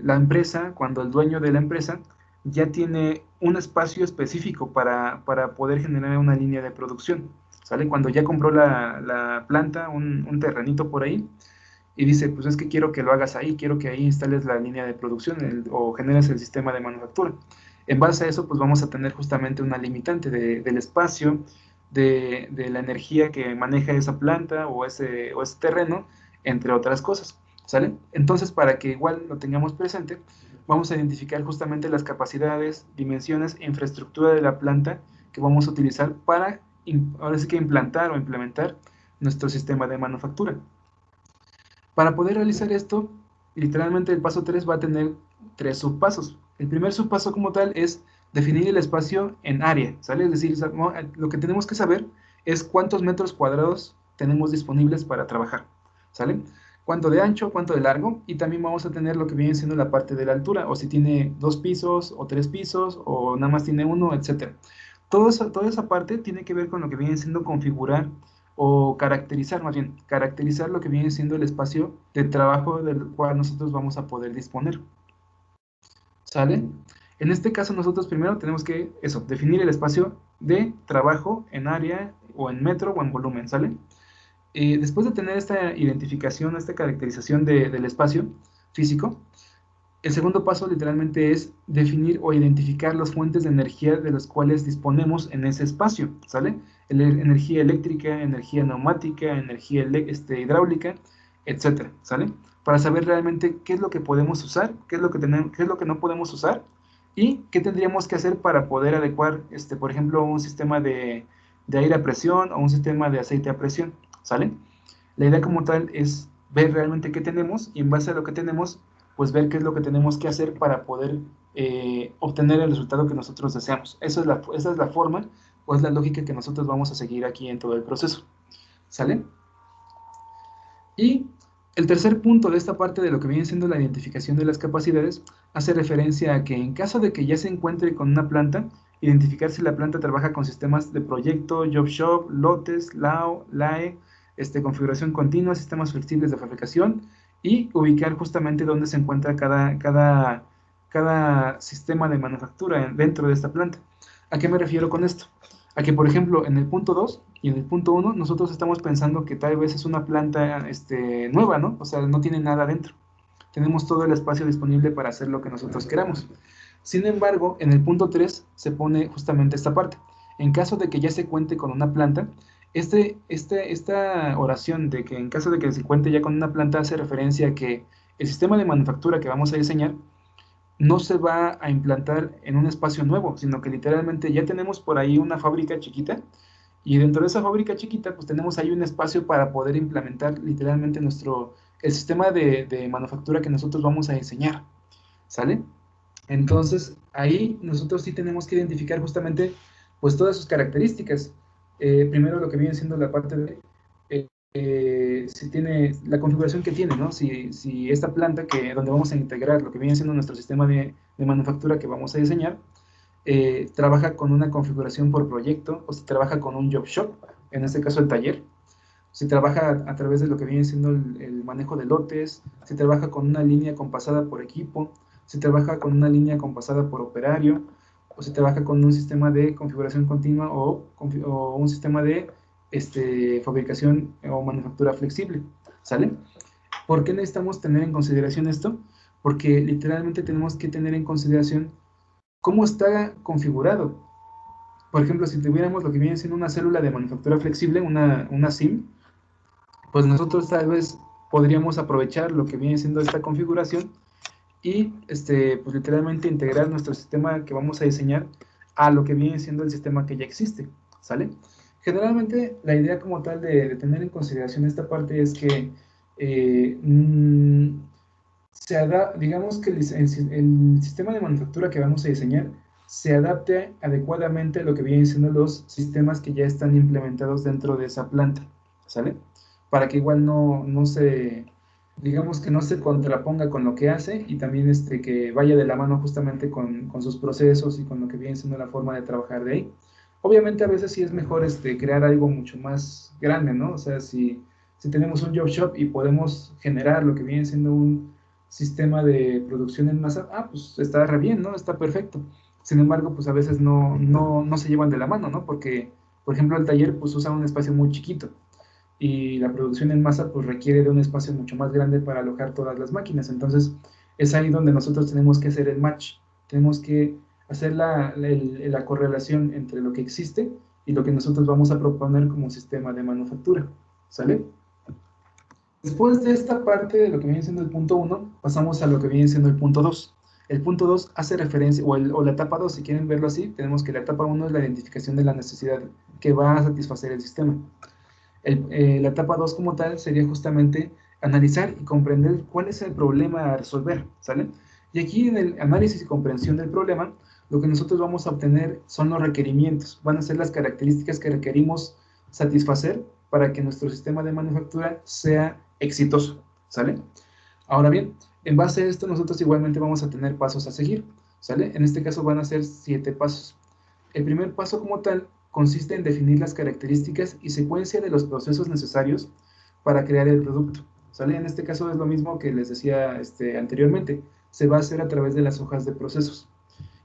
la empresa, cuando el dueño de la empresa ya tiene un espacio específico para poder generar una línea de producción, ¿sale? Cuando ya compró la planta, un terrenito por ahí, y dice, pues es que quiero que lo hagas ahí, quiero que ahí instales la línea de producción o generes el sistema de manufactura. En base a eso, pues vamos a tener justamente una limitante del espacio, de la energía que maneja esa planta o ese terreno, entre otras cosas, ¿sale? Entonces, para que igual lo tengamos presente, vamos a identificar justamente las capacidades, dimensiones e infraestructura de la planta que vamos a utilizar para, ahora sí que implantar o implementar nuestro sistema de manufactura. Para poder realizar esto, literalmente el paso 3 va a tener 3 subpasos. El primer subpaso como tal es definir el espacio en área, ¿sale? Es decir, lo que tenemos que saber es cuántos metros cuadrados tenemos disponibles para trabajar, ¿sale? Cuánto de ancho, cuánto de largo, y también vamos a tener lo que viene siendo la parte de la altura, o si tiene 2 pisos, o 3 pisos, o nada más tiene uno, etc. Toda esa parte tiene que ver con lo que viene siendo configurar o caracterizar, más bien, caracterizar lo que viene siendo el espacio de trabajo del cual nosotros vamos a poder disponer. ¿Sale? En este caso nosotros primero tenemos que, definir el espacio de trabajo en área o en metro o en volumen, ¿sale? Después de tener esta identificación, esta caracterización del espacio físico, el segundo paso literalmente es definir o identificar las fuentes de energía de las cuales disponemos en ese espacio, ¿sale? Energía eléctrica, energía neumática, energía hidráulica, etcétera, ¿sale? Para saber realmente qué es lo que podemos usar, qué es lo que tenemos, qué es lo que no podemos usar ¿Y qué tendríamos que hacer para poder adecuar, por ejemplo, un sistema de aire a presión o un sistema de aceite a presión? ¿Sale? La idea como tal es ver realmente qué tenemos y en base a lo que tenemos, pues ver qué es lo que tenemos que hacer para poder obtener el resultado que nosotros deseamos. Esa es la forma o es la lógica que nosotros vamos a seguir aquí en todo el proceso. ¿Sale? Y el tercer punto de esta parte de lo que viene siendo la identificación de las capacidades hace referencia a que en caso de que ya se encuentre con una planta, identificar si la planta trabaja con sistemas de proyecto, job shop, lotes, LAO, LAE, configuración continua, sistemas flexibles de fabricación y ubicar justamente dónde se encuentra cada sistema de manufactura dentro de esta planta. ¿A qué me refiero con esto? A que, por ejemplo, en el punto 2 y en el punto 1, nosotros estamos pensando que tal vez es una planta nueva, ¿no? O sea, no tiene nada dentro. Tenemos todo el espacio disponible para hacer lo que nosotros queramos. Sin embargo, en el punto 3 se pone justamente esta parte. En caso de que ya se cuente con una planta, esta oración de que en caso de que se cuente ya con una planta hace referencia a que el sistema de manufactura que vamos a diseñar no se va a implantar en un espacio nuevo, sino que literalmente ya tenemos por ahí una fábrica chiquita y dentro de esa fábrica chiquita pues tenemos ahí un espacio para poder implementar literalmente el sistema de manufactura que nosotros vamos a diseñar, ¿sale? Entonces ahí nosotros sí tenemos que identificar justamente pues todas sus características. Primero lo que viene siendo la parte de si tiene la configuración que tiene, ¿no? Si esta planta donde vamos a integrar lo que viene siendo nuestro sistema de manufactura que vamos a diseñar, trabaja con una configuración por proyecto o si trabaja con un job shop, en este caso el taller, si trabaja a través de lo que viene siendo el manejo de lotes, si trabaja con una línea compasada por equipo, si trabaja con una línea compasada por operario, o si trabaja con un sistema de configuración continua o un sistema de fabricación o manufactura flexible, ¿sale? ¿Por qué necesitamos tener en consideración esto? Porque literalmente tenemos que tener en consideración cómo está configurado. Por ejemplo, si tuviéramos lo que viene siendo una célula de manufactura flexible, una SIM, pues nosotros tal vez podríamos aprovechar lo que viene siendo esta configuración y pues literalmente integrar nuestro sistema que vamos a diseñar a lo que viene siendo el sistema que ya existe, ¿sale? Generalmente la idea como tal de tener en consideración esta parte es que digamos que el sistema de manufactura que vamos a diseñar se adapte adecuadamente a lo que vienen siendo los sistemas que ya están implementados dentro de esa planta, ¿sale? Para que igual no se, digamos que no se contraponga con lo que hace y también que vaya de la mano justamente con sus procesos y con lo que viene siendo la forma de trabajar de ahí. Obviamente a veces sí es mejor crear algo mucho más grande, ¿no? O sea, si tenemos un job shop y podemos generar lo que viene siendo un sistema de producción en masa, pues está re bien, ¿no? Está perfecto. Sin embargo, pues a veces no se llevan de la mano, ¿no? Porque, por ejemplo, el taller pues usa un espacio muy chiquito y la producción en masa pues requiere de un espacio mucho más grande para alojar todas las máquinas. Entonces, es ahí donde nosotros tenemos que hacer el match, tenemos que hacer la correlación entre lo que existe y lo que nosotros vamos a proponer como sistema de manufactura, ¿sale? Después de esta parte de lo que viene siendo el punto 1, pasamos a lo que viene siendo el punto 2. El punto 2 hace referencia, o la etapa 2, si quieren verlo así, tenemos que la etapa 1 es la identificación de la necesidad que va a satisfacer el sistema. La etapa 2 como tal sería justamente analizar y comprender cuál es el problema a resolver, ¿sale? Y aquí en el análisis y comprensión del problema, lo que nosotros vamos a obtener son los requerimientos, van a ser las características que requerimos satisfacer para que nuestro sistema de manufactura sea exitoso, ¿sale? Ahora bien, en base a esto nosotros igualmente vamos a tener pasos a seguir, ¿sale? En este caso van a ser 7 pasos. El primer paso como tal consiste en definir las características y secuencia de los procesos necesarios para crear el producto, ¿sale? En este caso es lo mismo que les decía anteriormente, se va a hacer a través de las hojas de procesos.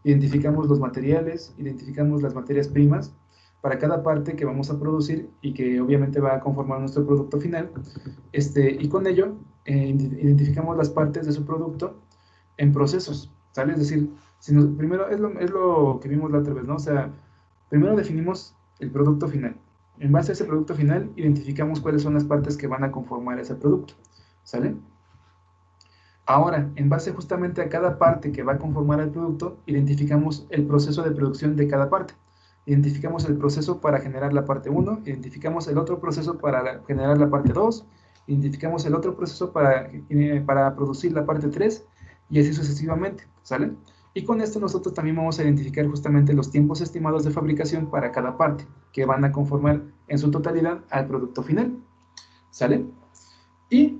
Identificamos los materiales, identificamos las materias primas para cada parte que vamos a producir y que obviamente va a conformar nuestro producto final, y con ello identificamos las partes de su producto en procesos, ¿sale? Es decir, primero es lo que vimos la otra vez, ¿no? O sea, primero definimos el producto final. En base a ese producto final, identificamos cuáles son las partes que van a conformar ese producto, ¿sale? Ahora, en base justamente a cada parte que va a conformar el producto, identificamos el proceso de producción de cada parte. Identificamos el proceso para generar la parte 1, identificamos el otro proceso para generar la parte 2, identificamos el otro proceso para producir la parte 3, y así sucesivamente, ¿sale? Y con esto nosotros también vamos a identificar justamente los tiempos estimados de fabricación para cada parte, que van a conformar en su totalidad al producto final, ¿sale? Y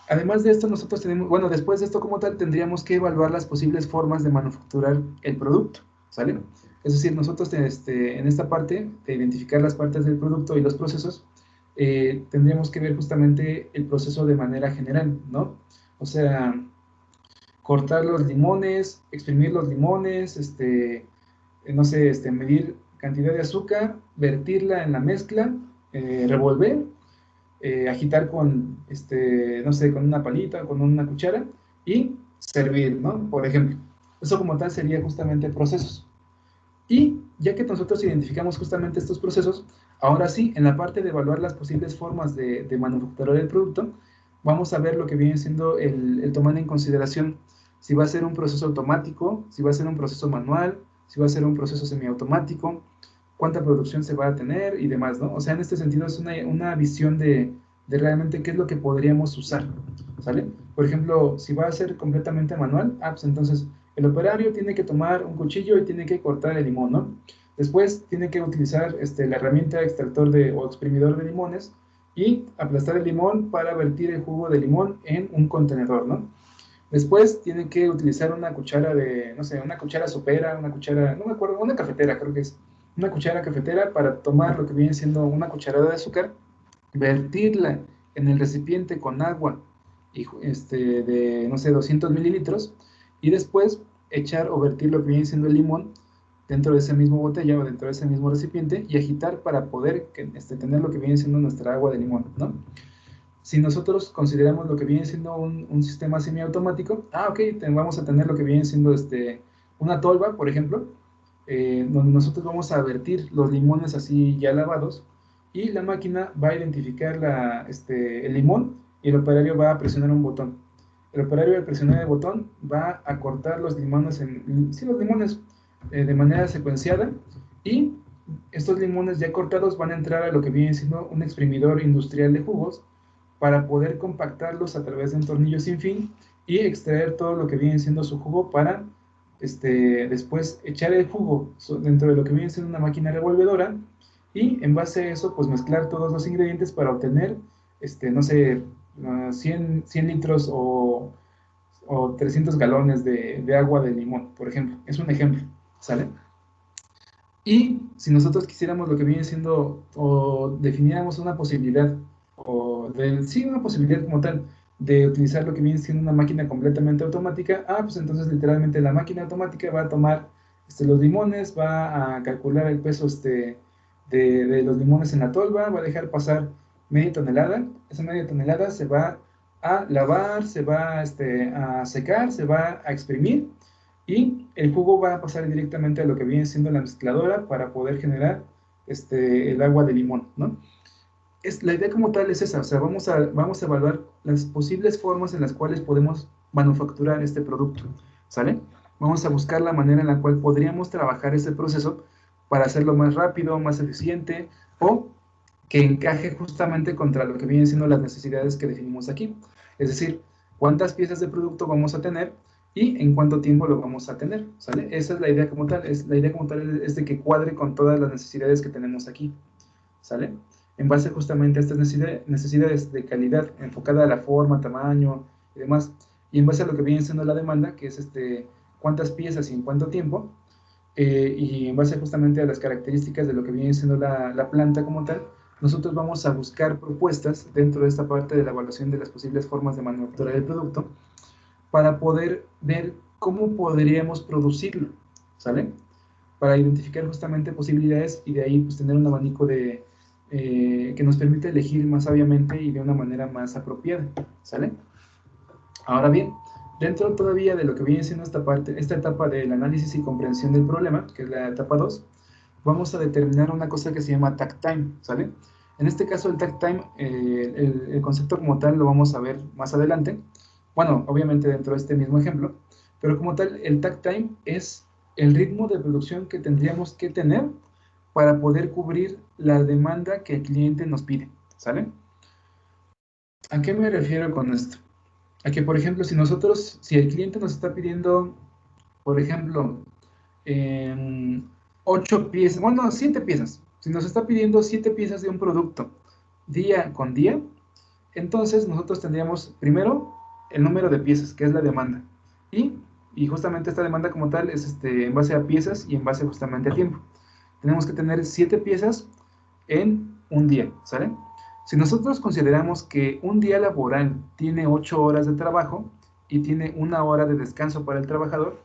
además de esto, nosotros tenemos, bueno, después de esto como tal, tendríamos que evaluar las posibles formas de manufacturar el producto, ¿sale? Es decir, nosotros en esta parte de identificar las partes del producto y los procesos, tendríamos que ver justamente el proceso de manera general, ¿no? O sea, cortar los limones, exprimir los limones, no sé, medir cantidad de azúcar, vertirla en la mezcla, revolver, agitar con, no sé, con una palita, con una cuchara y servir, ¿no? Por ejemplo, eso como tal sería justamente procesos. Y ya que nosotros identificamos justamente estos procesos, ahora sí, en la parte de evaluar las posibles formas de manufacturar el producto, vamos a ver lo que viene siendo el tomar en consideración si va a ser un proceso automático, si va a ser un proceso manual, si va a ser un proceso semiautomático, cuánta producción se va a tener y demás, ¿no? O sea, en este sentido es una visión de realmente qué es lo que podríamos usar, ¿sale? Por ejemplo, si va a ser completamente manual, pues entonces el operario tiene que tomar un cuchillo y tiene que cortar el limón, ¿no? Después tiene que utilizar la herramienta extractor o exprimidor de limones y aplastar el limón para vertir el jugo de limón en un contenedor, ¿no? Después tiene que utilizar una cuchara no sé, una cuchara sopera, una cuchara, no me acuerdo, una cafetera creo que es, una cuchara cafetera para tomar lo que viene siendo una cucharada de azúcar, vertirla en el recipiente con agua y, de, no sé, 200 mililitros, y después echar o vertir lo que viene siendo el limón dentro de ese mismo botella o dentro de ese mismo recipiente y agitar para poder tener lo que viene siendo nuestra agua de limón, ¿no? Si nosotros consideramos lo que viene siendo un sistema semiautomático, ok, vamos a tener lo que viene siendo una tolva, por ejemplo, donde nosotros vamos a vertir los limones así ya lavados y la máquina va a identificar el limón y el operario va a presionar un botón. El operario al presionar el botón va a cortar los limones, los limones de manera secuenciada, y estos limones ya cortados van a entrar a lo que viene siendo un exprimidor industrial de jugos para poder compactarlos a través de un tornillo sin fin y extraer todo lo que viene siendo su jugo para después echar el jugo dentro de lo que viene siendo una máquina revolvedora y en base a eso pues mezclar todos los ingredientes para obtener, no sé, 100 litros o 300 galones de agua de limón, por ejemplo. Es un ejemplo, ¿sale? Y si nosotros quisiéramos lo que viene siendo, o definiéramos una posibilidad, sí, una posibilidad como tal, de utilizar lo que viene siendo una máquina completamente automática, pues entonces literalmente la máquina automática va a tomar los limones, va a calcular el peso de los limones en la tolva, va a dejar pasar media tonelada, esa media tonelada se va a lavar, se va a secar, se va a exprimir, y el jugo va a pasar directamente a lo que viene siendo la mezcladora para poder generar el agua de limón, ¿no? La idea como tal es esa, o sea, vamos a evaluar las posibles formas en las cuales podemos manufacturar este producto, ¿sale? Vamos a buscar la manera en la cual podríamos trabajar este proceso para hacerlo más rápido, más eficiente, o que encaje justamente contra lo que vienen siendo las necesidades que definimos aquí. Es decir, cuántas piezas de producto vamos a tener y en cuánto tiempo lo vamos a tener, ¿sale? Esa es la idea como tal. La idea como tal es de que cuadre con todas las necesidades que tenemos aquí, ¿sale? En base justamente a estas necesidades de calidad, enfocada a la forma, tamaño y demás, y en base a lo que viene siendo la demanda, que es cuántas piezas y en cuánto tiempo, y en base justamente a las características de lo que viene siendo la planta como tal, nosotros vamos a buscar propuestas dentro de esta parte de la evaluación de las posibles formas de manufacturar el producto para poder ver cómo podríamos producirlo, ¿sale? Para identificar justamente posibilidades y de ahí pues tener un abanico que nos permite elegir más sabiamente y de una manera más apropiada, ¿sale? Ahora bien, dentro todavía de lo que viene siendo esta etapa del análisis y comprensión del problema, que es la etapa 2, vamos a determinar una cosa que se llama takt time, ¿sale? En este caso el takt time, el concepto como tal lo vamos a ver más adelante, Bueno, obviamente dentro de este mismo ejemplo, pero como tal, el takt time es el ritmo de producción que tendríamos que tener para poder cubrir la demanda que el cliente nos pide, ¿sale? ¿A qué me refiero con esto? A que, por ejemplo, si el cliente nos está pidiendo, por ejemplo, 8 piezas, bueno, 7 piezas, si nos está pidiendo 7 piezas de un producto día con día, entonces nosotros tendríamos primero el número de piezas, que es la demanda, y, y justamente esta demanda como tal es en base a piezas y en base justamente a tiempo. Tenemos que tener 7 piezas en un día, ¿sale? Si nosotros consideramos que un día laboral tiene 8 horas de trabajo y tiene 1 hora de descanso para el trabajador,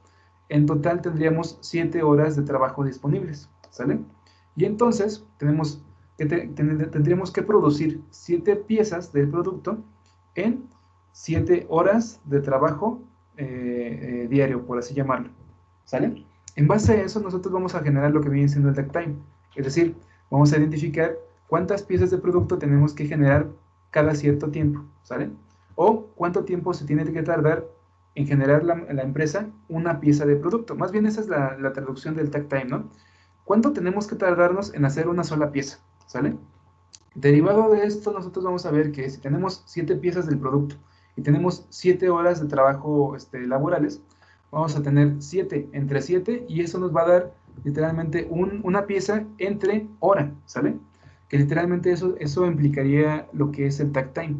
en total tendríamos 7 horas de trabajo disponibles, ¿sale? Y entonces tendríamos que producir 7 piezas del producto en 7 horas de trabajo diario, por así llamarlo, ¿sale? En base a eso, nosotros vamos a generar lo que viene siendo el deck time. Es decir, vamos a identificar cuántas piezas de producto tenemos que generar cada cierto tiempo, ¿sale? O cuánto tiempo se tiene que tardar en generar la empresa una pieza de producto. Más bien esa es la traducción del takt time, ¿no? ¿Cuánto tenemos que tardarnos en hacer una sola pieza? ¿Sale? Derivado de esto, nosotros vamos a ver que si tenemos 7 piezas del producto y tenemos 7 horas de trabajo laborales, vamos a tener 7 entre 7 y eso nos va a dar literalmente una pieza entre hora, ¿sale? Que literalmente eso implicaría lo que es el takt time.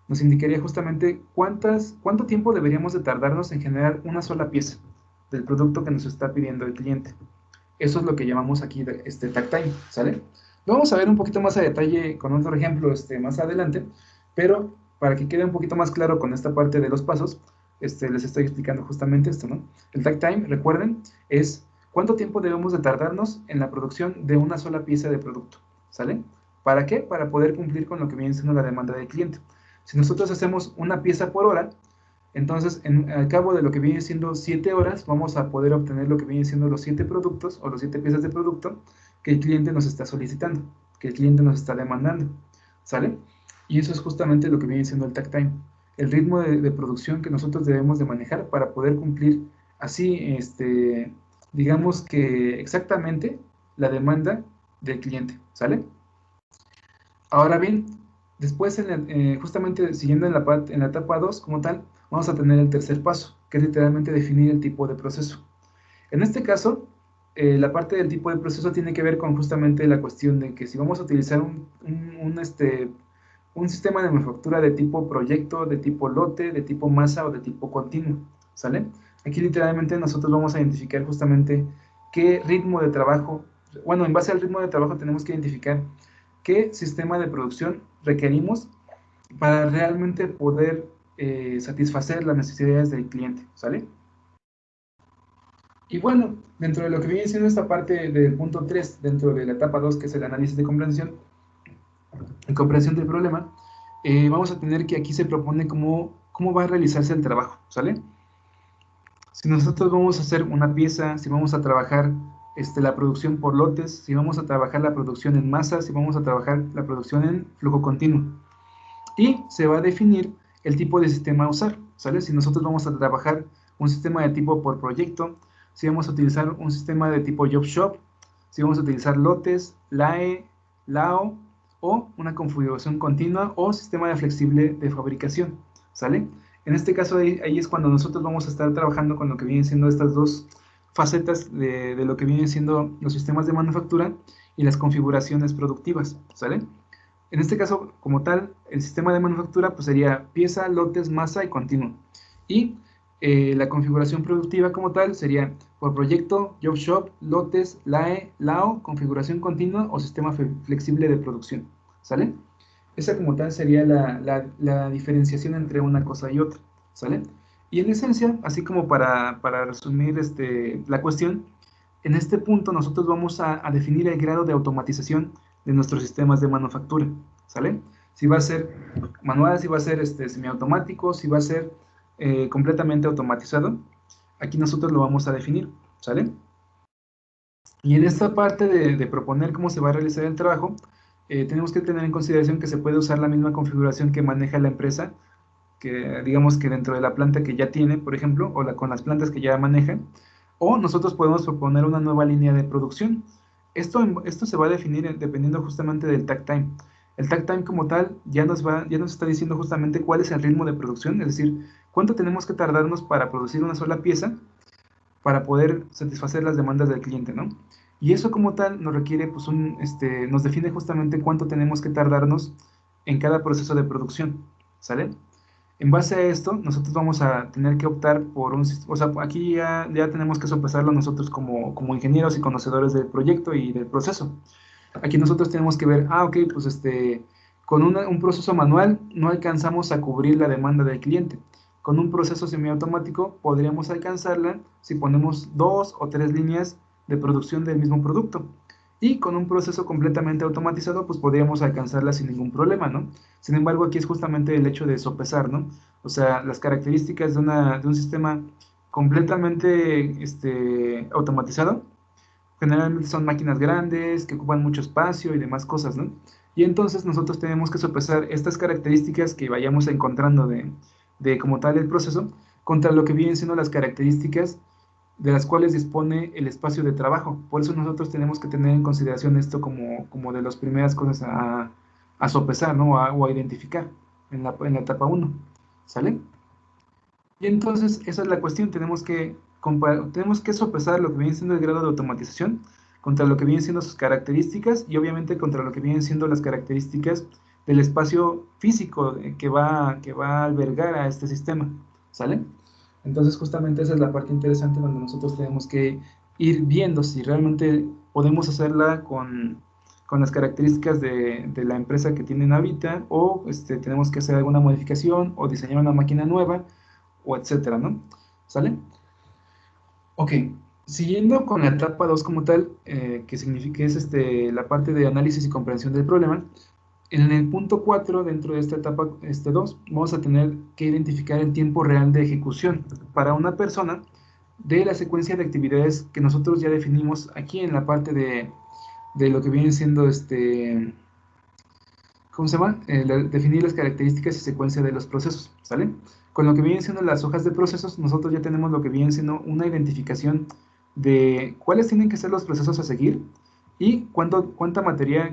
Nos indicaría justamente cuánto tiempo deberíamos de tardarnos en generar una sola pieza del producto que nos está pidiendo el cliente. Eso es lo que llamamos aquí takt time, ¿sale? Lo vamos a ver un poquito más a detalle con otro ejemplo más adelante, pero para que quede un poquito más claro con esta parte de los pasos, les estoy explicando justamente esto, ¿no? El takt time, recuerden, es cuánto tiempo debemos de tardarnos en la producción de una sola pieza de producto, ¿sale? ¿Para qué? Para poder cumplir con lo que viene siendo la demanda del cliente. Si nosotros hacemos una pieza por hora, entonces, al cabo de lo que viene siendo 7 horas, vamos a poder obtener lo que viene siendo los 7 productos o los 7 piezas de producto que el cliente nos está solicitando, que el cliente nos está demandando, ¿sale? Y eso es justamente lo que viene siendo el takt time, el ritmo de producción que nosotros debemos de manejar para poder cumplir así, digamos que exactamente la demanda del cliente, ¿sale? Ahora bien, después, justamente siguiendo en la etapa 2 como tal, vamos a tener el tercer paso, que es literalmente definir el tipo de proceso. En este caso, la parte del tipo de proceso tiene que ver con justamente la cuestión de que si vamos a utilizar un sistema de manufactura de tipo proyecto, de tipo lote, de tipo masa o de tipo continuo, ¿sale? Aquí literalmente nosotros vamos a identificar justamente qué ritmo de trabajo, bueno, en base al ritmo de trabajo tenemos que identificar qué sistema de producción requerimos para realmente poder satisfacer las necesidades del cliente, ¿sale? Y bueno, dentro de lo que viene siendo esta parte del punto 3, dentro de la etapa 2, que es el análisis de comprensión, en comprensión del problema, vamos a tener que aquí se propone cómo va a realizarse el trabajo, ¿sale? Si nosotros vamos a hacer una pieza, si vamos a trabajar la producción por lotes, si vamos a trabajar la producción en masa, si vamos a trabajar la producción en flujo continuo. Y se va a definir el tipo de sistema a usar, ¿sale? Si nosotros vamos a trabajar un sistema de tipo por proyecto, si vamos a utilizar un sistema de tipo job shop, si vamos a utilizar lotes, LAE, LAO o una configuración continua o sistema de flexible de fabricación, ¿sale? En este caso ahí es cuando nosotros vamos a estar trabajando con lo que vienen siendo estas dos facetas de lo que vienen siendo los sistemas de manufactura y las configuraciones productivas, ¿sale? En este caso, como tal, el sistema de manufactura pues sería pieza, lotes, masa y continuo. Y la configuración productiva como tal sería por proyecto, job shop, lotes, LAE, LAO, configuración continua o sistema flexible de producción. ¿Sale? Esa como tal sería la diferenciación entre una cosa y otra. ¿Sale? Y en esencia, así como para resumir la cuestión, en este punto nosotros vamos a definir el grado de automatización de nuestros sistemas de manufactura, ¿sale? Si va a ser manual, si va a ser semiautomático, si va a ser completamente automatizado, aquí nosotros lo vamos a definir, ¿sale? Y en esta parte de proponer cómo se va a realizar el trabajo, tenemos que tener en consideración que se puede usar la misma configuración que maneja la empresa que digamos que dentro de la planta que ya tiene, por ejemplo, o con las plantas que ya maneja, o nosotros podemos proponer una nueva línea de producción. Esto se va a definir dependiendo justamente del takt time. El takt time como tal ya nos está diciendo justamente cuál es el ritmo de producción, es decir, cuánto tenemos que tardarnos para producir una sola pieza para poder satisfacer las demandas del cliente, ¿no? Y eso como tal nos requiere, pues, nos define justamente cuánto tenemos que tardarnos en cada proceso de producción, ¿sale? En base a esto, nosotros vamos a tener que optar por o sea, aquí ya tenemos que sopesarlo nosotros como ingenieros y conocedores del proyecto y del proceso. Aquí nosotros tenemos que ver, ok, pues con un proceso manual no alcanzamos a cubrir la demanda del cliente. Con un proceso semiautomático podríamos alcanzarla si ponemos 2 o 3 líneas de producción del mismo producto. Y con un proceso completamente automatizado, pues podríamos alcanzarla sin ningún problema, ¿no? Sin embargo, aquí es justamente el hecho de sopesar, ¿no? O sea, las características de un sistema completamente automatizado generalmente son máquinas grandes que ocupan mucho espacio y demás cosas, ¿no? Y entonces nosotros tenemos que sopesar estas características que vayamos encontrando de como tal el proceso contra lo que vienen siendo las características de las cuales dispone el espacio de trabajo. Por eso nosotros tenemos que tener en consideración esto como de las primeras cosas a sopesar, ¿no? O a identificar en la etapa uno, ¿sale? Y entonces esa es la cuestión, tenemos que sopesar lo que viene siendo el grado de automatización contra lo que vienen siendo sus características y obviamente contra lo que vienen siendo las características del espacio físico que va a albergar a este sistema, ¿sale? Entonces justamente esa es la parte interesante donde nosotros tenemos que ir viendo si realmente podemos hacerla con las características de la empresa que tienen ahorita o tenemos que hacer alguna modificación o diseñar una máquina nueva o etcétera, ¿no? ¿Sale? Ok, siguiendo con la etapa 2 como tal, que significa es la parte de análisis y comprensión del problema, en el punto 4 dentro de esta etapa 2, vamos a tener que identificar el tiempo real de ejecución para una persona de la secuencia de actividades que nosotros ya definimos aquí en la parte de lo que viene siendo ¿cómo se llama? Definir las características y secuencia de los procesos, ¿sale? Con lo que vienen siendo las hojas de procesos, nosotros ya tenemos lo que viene siendo una identificación de cuáles tienen que ser los procesos a seguir y cuánto material,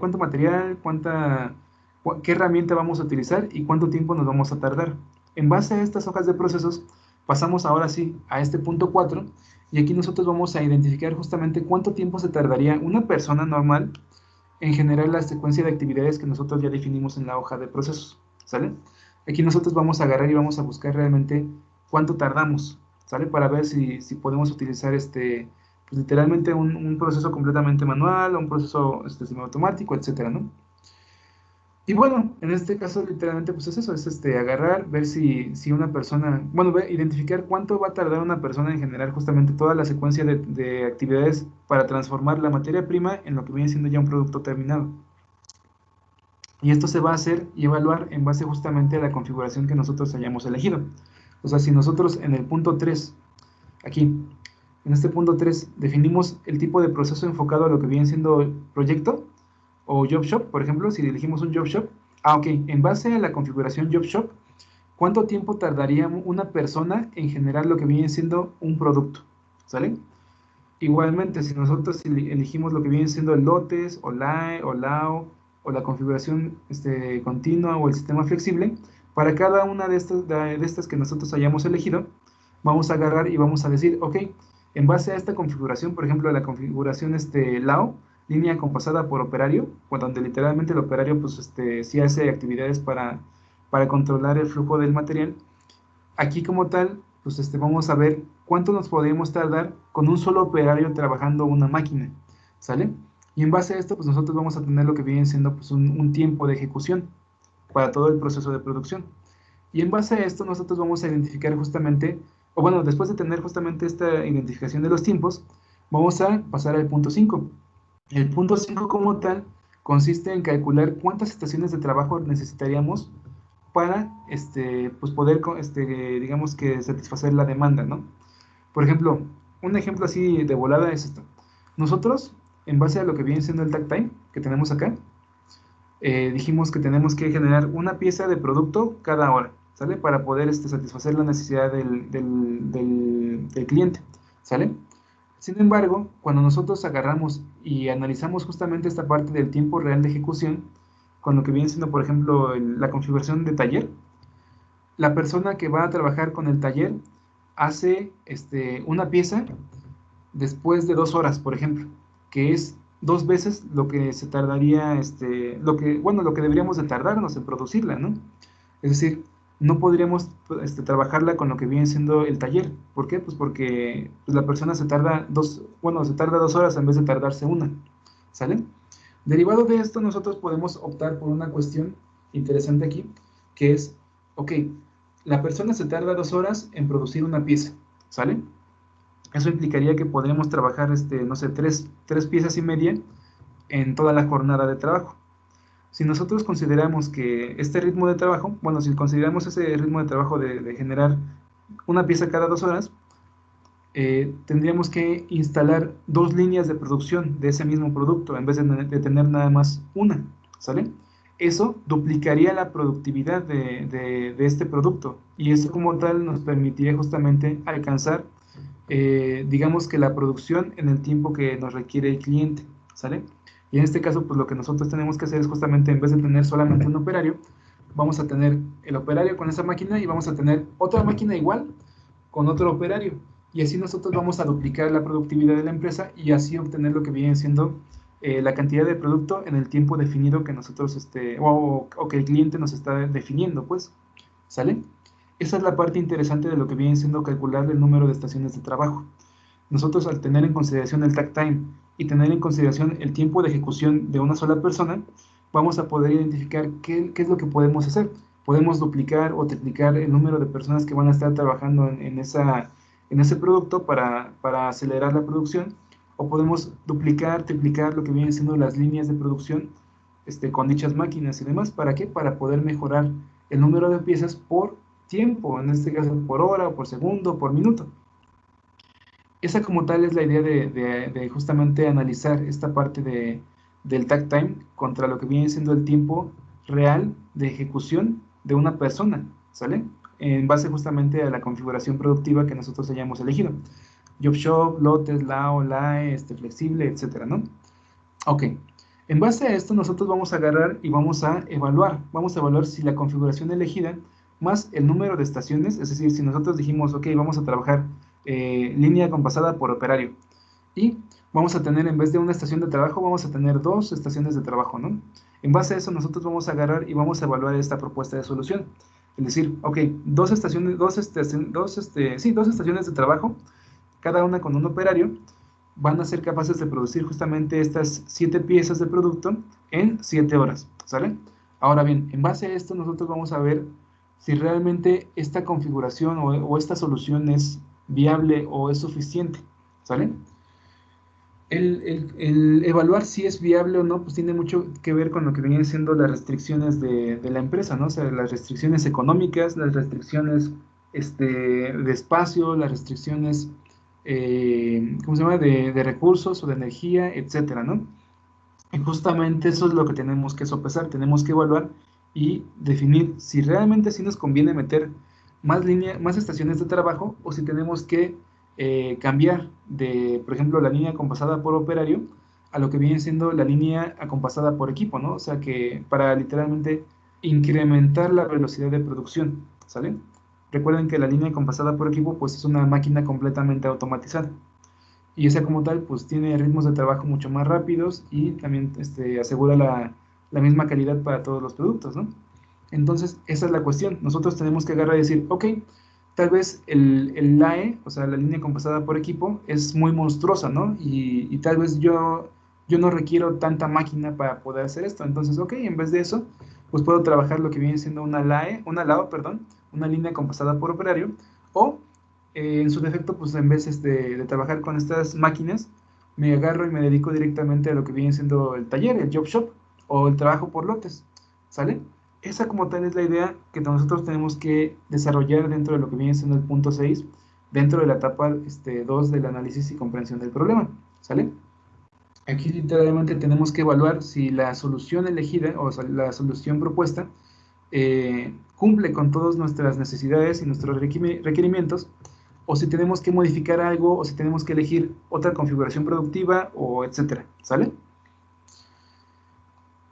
qué herramienta vamos a utilizar y cuánto tiempo nos vamos a tardar. En base a estas hojas de procesos, pasamos ahora sí a este punto 4 y aquí nosotros vamos a identificar justamente cuánto tiempo se tardaría una persona normal en general la secuencia de actividades que nosotros ya definimos en la hoja de procesos, ¿sale? Aquí nosotros vamos a agarrar y vamos a buscar realmente cuánto tardamos, ¿sale? Para ver si podemos utilizar pues literalmente un proceso completamente manual, un proceso semiautomático, etcétera, ¿no? Y bueno, en este caso literalmente pues es eso, es agarrar, ver si una persona, bueno, identificar cuánto va a tardar una persona en generar justamente toda la secuencia de actividades para transformar la materia prima en lo que viene siendo ya un producto terminado. Y esto se va a hacer y evaluar en base justamente a la configuración que nosotros hayamos elegido. O sea, si nosotros en el punto 3, aquí, en este punto 3, definimos el tipo de proceso enfocado a lo que viene siendo proyecto o job shop, por ejemplo, si elegimos un job shop, ok, en base a la configuración job shop, ¿cuánto tiempo tardaría una persona en generar lo que viene siendo un producto? ¿Sale? Igualmente, si nosotros elegimos lo que viene siendo el lotes o LAE o LAO o la configuración continua o el sistema flexible, para cada una de estas que nosotros hayamos elegido, vamos a agarrar y vamos a decir, ok, en base a esta configuración, por ejemplo, la configuración LAO, línea compasada por operario, donde literalmente el operario pues sí hace actividades para controlar el flujo del material, aquí como tal, pues vamos a ver cuánto nos podríamos tardar con un solo operario trabajando una máquina, ¿sale? Y en base a esto, pues nosotros vamos a tener lo que viene siendo pues un tiempo de ejecución para todo el proceso de producción. Y en base a esto, nosotros vamos a identificar justamente, o bueno, después de tener justamente esta identificación de los tiempos, vamos a pasar al punto 5. El punto 5 como tal consiste en calcular cuántas estaciones de trabajo necesitaríamos para pues poder, digamos que satisfacer la demanda, ¿no? Por ejemplo, un ejemplo así de volada es esto. Nosotros, en base a lo que viene siendo el takt time que tenemos acá, dijimos que tenemos que generar una pieza de producto cada hora. ¿sale? Para poder satisfacer la necesidad del cliente, ¿sale? Sin embargo, cuando nosotros agarramos y analizamos justamente esta parte del tiempo real de ejecución, con lo que viene siendo, por ejemplo, la configuración de taller, la persona que va a trabajar con el taller hace una pieza después de 2 horas, por ejemplo, que es 2 veces lo que se tardaría, lo que deberíamos de tardarnos en producirla, ¿no? Es decir, no podríamos trabajarla con lo que viene siendo el taller. ¿Por qué? Pues porque pues, la persona se tarda se tarda 2 horas en vez de tardarse una, ¿sale? Derivado de esto, nosotros podemos optar por una cuestión interesante aquí, que es, ok, la persona se tarda 2 horas en producir una pieza, ¿sale? Eso implicaría que podríamos trabajar, no sé, tres piezas y media en toda la jornada de trabajo. Si nosotros consideramos que este ritmo de trabajo, bueno, si consideramos ese ritmo de trabajo de generar una pieza cada 2 horas, tendríamos que instalar 2 líneas de producción de ese mismo producto en vez de tener nada más una, ¿sale? Eso duplicaría la productividad de este producto y eso como tal nos permitiría justamente alcanzar, digamos que la producción en el tiempo que nos requiere el cliente, ¿sale? Y en este caso, pues lo que nosotros tenemos que hacer es justamente en vez de tener solamente un operario, vamos a tener el operario con esa máquina y vamos a tener otra máquina igual con otro operario. Y así nosotros vamos a duplicar la productividad de la empresa y así obtener lo que viene siendo la cantidad de producto en el tiempo definido que nosotros, o que el cliente nos está definiendo, pues, ¿sale? Esa es la parte interesante de lo que viene siendo calcular el número de estaciones de trabajo. Nosotros al tener en consideración el takt time y tener en consideración el tiempo de ejecución de una sola persona, vamos a poder identificar qué es lo que podemos hacer. Podemos duplicar o triplicar el número de personas que van a estar trabajando en ese producto para acelerar la producción, o podemos duplicar, triplicar lo que vienen siendo las líneas de producción con dichas máquinas y demás. ¿Para qué? Para poder mejorar el número de piezas por tiempo, en este caso por hora, por segundo, por minuto. Esa como tal es la idea de justamente analizar esta parte del takt time contra lo que viene siendo el tiempo real de ejecución de una persona, ¿sale? En base justamente a la configuración productiva que nosotros hayamos elegido. Job Shop, lotes, lao, lae, flexible, etcétera, ¿no? Ok. En base a esto nosotros vamos a agarrar y vamos a evaluar si la configuración elegida más el número de estaciones, es decir, si nosotros dijimos, ok, vamos a trabajar línea compasada por operario y vamos a tener, en vez de una estación de trabajo, vamos a tener 2 estaciones de trabajo, ¿no? En base a eso nosotros vamos a agarrar y vamos a evaluar esta propuesta de solución. Es decir, ok, 2 estaciones, dos estaciones de trabajo, cada una con un operario, van a ser capaces de producir justamente estas 7 piezas de producto en 7 horas, ¿sale? Ahora bien, en base a esto nosotros vamos a ver si realmente esta configuración o esta solución es viable o es suficiente, ¿sale? El evaluar si es viable o no, pues tiene mucho que ver con lo que vienen siendo las restricciones de la empresa, ¿no? O sea, las restricciones económicas, las restricciones de espacio, las restricciones, ¿cómo se llama?, de recursos o de energía, etcétera, ¿no? Y justamente eso es lo que tenemos que sopesar, tenemos que evaluar y definir si realmente sí nos conviene meter más estaciones de trabajo o si tenemos que cambiar de, por ejemplo, la línea acompasada por operario a lo que viene siendo la línea acompasada por equipo, ¿no? O sea que para literalmente incrementar la velocidad de producción, ¿sale? Recuerden que la línea acompasada por equipo pues es una máquina completamente automatizada y esa como tal pues tiene ritmos de trabajo mucho más rápidos y también asegura la misma calidad para todos los productos, ¿no? Entonces, esa es la cuestión. Nosotros tenemos que agarrar y decir, ok, tal vez el LAE, o sea, la línea compasada por equipo, es muy monstruosa, ¿no? Y tal vez yo no requiero tanta máquina para poder hacer esto. Entonces, ok, en vez de eso, pues puedo trabajar lo que viene siendo una LAO, perdón, una línea compasada por operario, o en su defecto, pues en vez de trabajar con estas máquinas, me agarro y me dedico directamente a lo que viene siendo el taller, el job shop, o el trabajo por lotes, ¿sale? Esa como tal es la idea que nosotros tenemos que desarrollar dentro de lo que viene siendo el punto 6, dentro de la etapa 2 del análisis y comprensión del problema, ¿sale? Aquí literalmente tenemos que evaluar si la solución elegida, o sea, la solución propuesta, cumple con todas nuestras necesidades y nuestros requerimientos, o si tenemos que modificar algo, o si tenemos que elegir otra configuración productiva, o etcétera, ¿sale?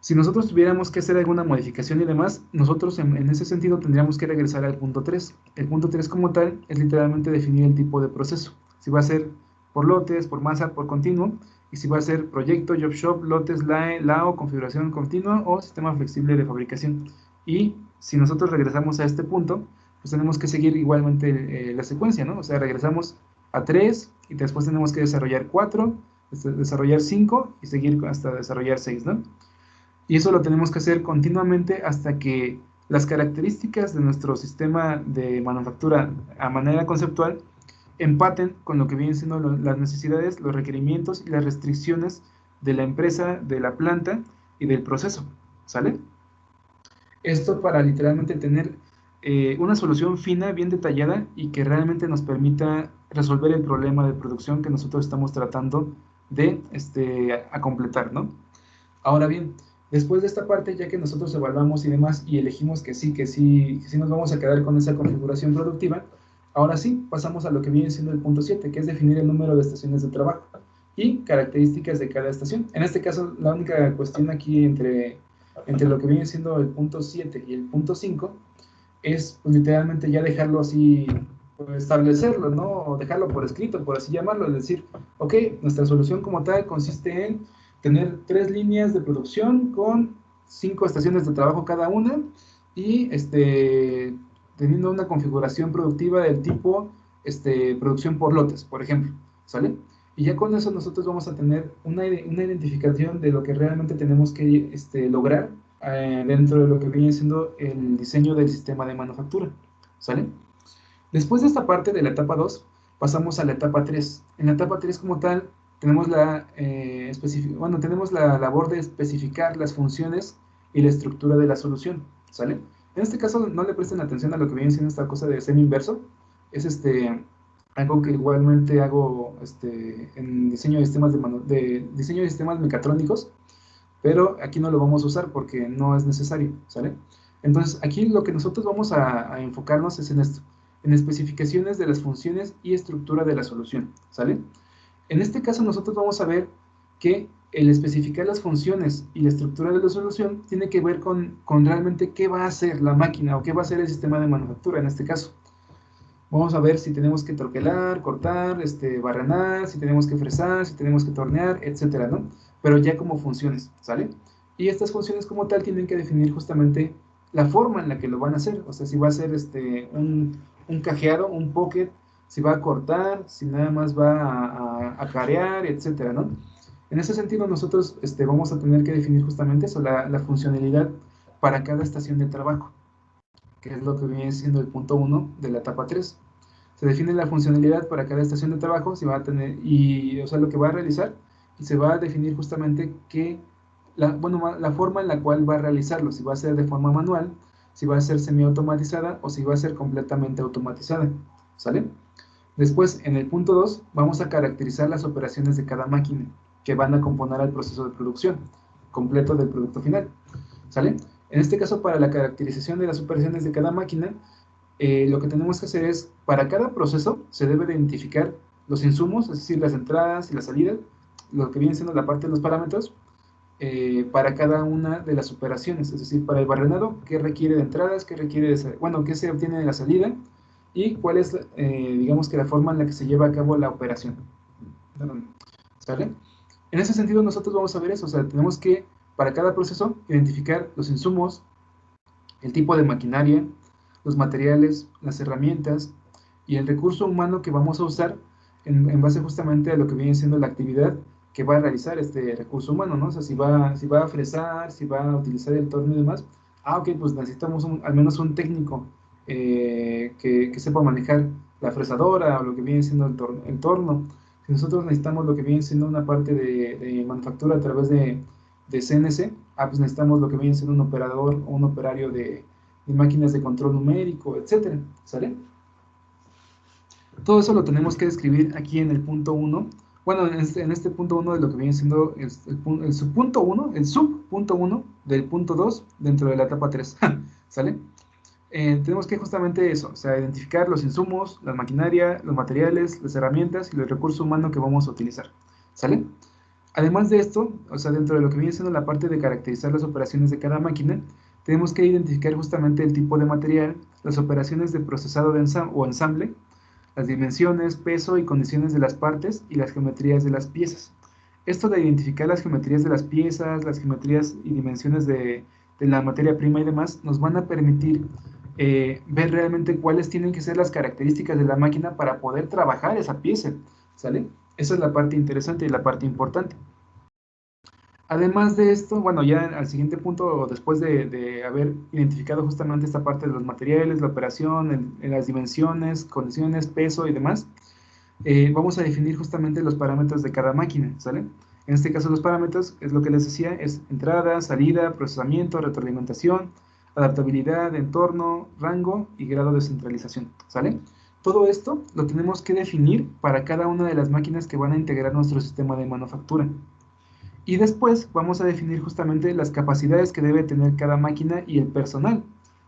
Si nosotros tuviéramos que hacer alguna modificación y demás, nosotros en ese sentido tendríamos que regresar al punto 3. El punto 3 como tal es literalmente definir el tipo de proceso. Si va a ser por lotes, por masa, por continuo, y si va a ser proyecto, job shop, lotes, LAO, configuración continua o sistema flexible de fabricación. Y si nosotros regresamos a este punto, pues tenemos que seguir igualmente la secuencia, ¿no? O sea, regresamos a 3 y después tenemos que desarrollar 4, desarrollar 5 y seguir hasta desarrollar 6, ¿no? Y eso lo tenemos que hacer continuamente hasta que las características de nuestro sistema de manufactura a manera conceptual empaten con lo que vienen siendo las necesidades, los requerimientos y las restricciones de la empresa, de la planta y del proceso, ¿sale? Esto para literalmente tener una solución fina, bien detallada y que realmente nos permita resolver el problema de producción que nosotros estamos tratando de a completar, ¿no? Ahora bien, después de esta parte, ya que nosotros evaluamos y demás y elegimos que sí nos vamos a quedar con esa configuración productiva, ahora sí pasamos a lo que viene siendo el punto 7, que es definir el número de estaciones de trabajo y características de cada estación. En este caso, la única cuestión aquí entre lo que viene siendo el punto 7 y el punto 5 es pues, literalmente ya dejarlo así, pues, establecerlo, ¿no? O dejarlo por escrito, por así llamarlo, es decir, ok, nuestra solución como tal consiste en tener 3 líneas de producción con 5 estaciones de trabajo cada una y teniendo una configuración productiva del tipo producción por lotes, por ejemplo, ¿sale? Y ya con eso nosotros vamos a tener una identificación de lo que realmente tenemos que lograr dentro de lo que viene siendo el diseño del sistema de manufactura, ¿sale? Después de esta parte de la etapa 2, pasamos a la etapa 3. En la etapa 3 como tal, tenemos tenemos la labor de especificar las funciones y la estructura de la solución, ¿sale? En este caso no le presten atención a lo que viene siendo esta cosa de semi inverso, es algo que igualmente hago en diseño de diseño de sistemas mecatrónicos, pero aquí no lo vamos a usar porque no es necesario, ¿sale? Entonces, aquí lo que nosotros vamos a enfocarnos es en esto, en especificaciones de las funciones y estructura de la solución, ¿sale? En este caso nosotros vamos a ver que el especificar las funciones y la estructura de la solución tiene que ver con realmente qué va a hacer la máquina o qué va a hacer el sistema de manufactura en este caso. Vamos a ver si tenemos que troquelar, cortar, barrenar, si tenemos que fresar, si tenemos que tornear, etcétera, ¿no? Pero ya como funciones, ¿sale? Y estas funciones como tal tienen que definir justamente la forma en la que lo van a hacer. O sea, si va a ser un cajeado, un pocket, si va a cortar, si nada más va a carear, etcétera, ¿no? En ese sentido, nosotros vamos a tener que definir justamente eso, la funcionalidad para cada estación de trabajo, que es lo que viene siendo el punto 1 de la etapa 3. Se define la funcionalidad para cada estación de trabajo, se va a tener, o sea, lo que va a realizar, y se va a definir justamente la forma en la cual va a realizarlo, si va a ser de forma manual, si va a ser semiautomatizada o si va a ser completamente automatizada, ¿sale? Después, en el punto 2, vamos a caracterizar las operaciones de cada máquina que van a componer el proceso de producción completo del producto final, ¿sale? En este caso, para la caracterización de las operaciones de cada máquina, lo que tenemos que hacer es, para cada proceso, se debe de identificar los insumos, es decir, las entradas y las salidas, lo que viene siendo la parte de los parámetros, para cada una de las operaciones, es decir, para el barrenado, qué requiere de entradas, qué requiere de, qué se obtiene de la salida, y cuál es, digamos que la forma en la que se lleva a cabo la operación. ¿Sale? En ese sentido, nosotros vamos a ver eso, o sea, tenemos que, para cada proceso, identificar los insumos, el tipo de maquinaria, los materiales, las herramientas y el recurso humano que vamos a usar en base justamente a lo que viene siendo la actividad que va a realizar este recurso humano, ¿no? O sea, si va a fresar, si va a utilizar el torno y demás, ok, pues necesitamos al menos un técnico que sepa manejar la fresadora o lo que viene siendo el torno. Si nosotros necesitamos lo que viene siendo una parte de manufactura a través de CNC, pues necesitamos lo que viene siendo un operador o un operario de máquinas de control numérico, etcétera, ¿sale? Todo eso lo tenemos que describir aquí en el punto 1. Bueno, en este punto 1 de lo que viene siendo el subpunto 1, el subpunto 1 del punto 2 dentro de la etapa 3. ¿sale? Tenemos que justamente eso, o sea, identificar los insumos, la maquinaria, los materiales, las herramientas y los recursos humanos que vamos a utilizar, ¿sale? Además de esto, o sea, dentro de lo que viene siendo la parte de caracterizar las operaciones de cada máquina, tenemos que identificar justamente el tipo de material, las operaciones de procesado de o ensamble, las dimensiones, peso y condiciones de las partes y las geometrías de las piezas. Esto de identificar las geometrías de las piezas, las geometrías y dimensiones de la materia prima y demás, nos van a permitir ver realmente cuáles tienen que ser las características de la máquina para poder trabajar esa pieza, ¿sale? Esa es la parte interesante y la parte importante. Además de esto, bueno, ya al siguiente punto, después de haber identificado justamente esta parte de los materiales, la operación, las dimensiones, condiciones, peso y demás, vamos a definir justamente los parámetros de cada máquina, ¿sale? En este caso los parámetros, es lo que les decía, es entrada, salida, procesamiento, retroalimentación, adaptabilidad, entorno, rango y grado de centralización, ¿sale? Todo esto lo tenemos que definir para cada una de las máquinas que van a integrar nuestro sistema de manufactura. Y después vamos a definir justamente las capacidades que debe tener cada máquina y el personal,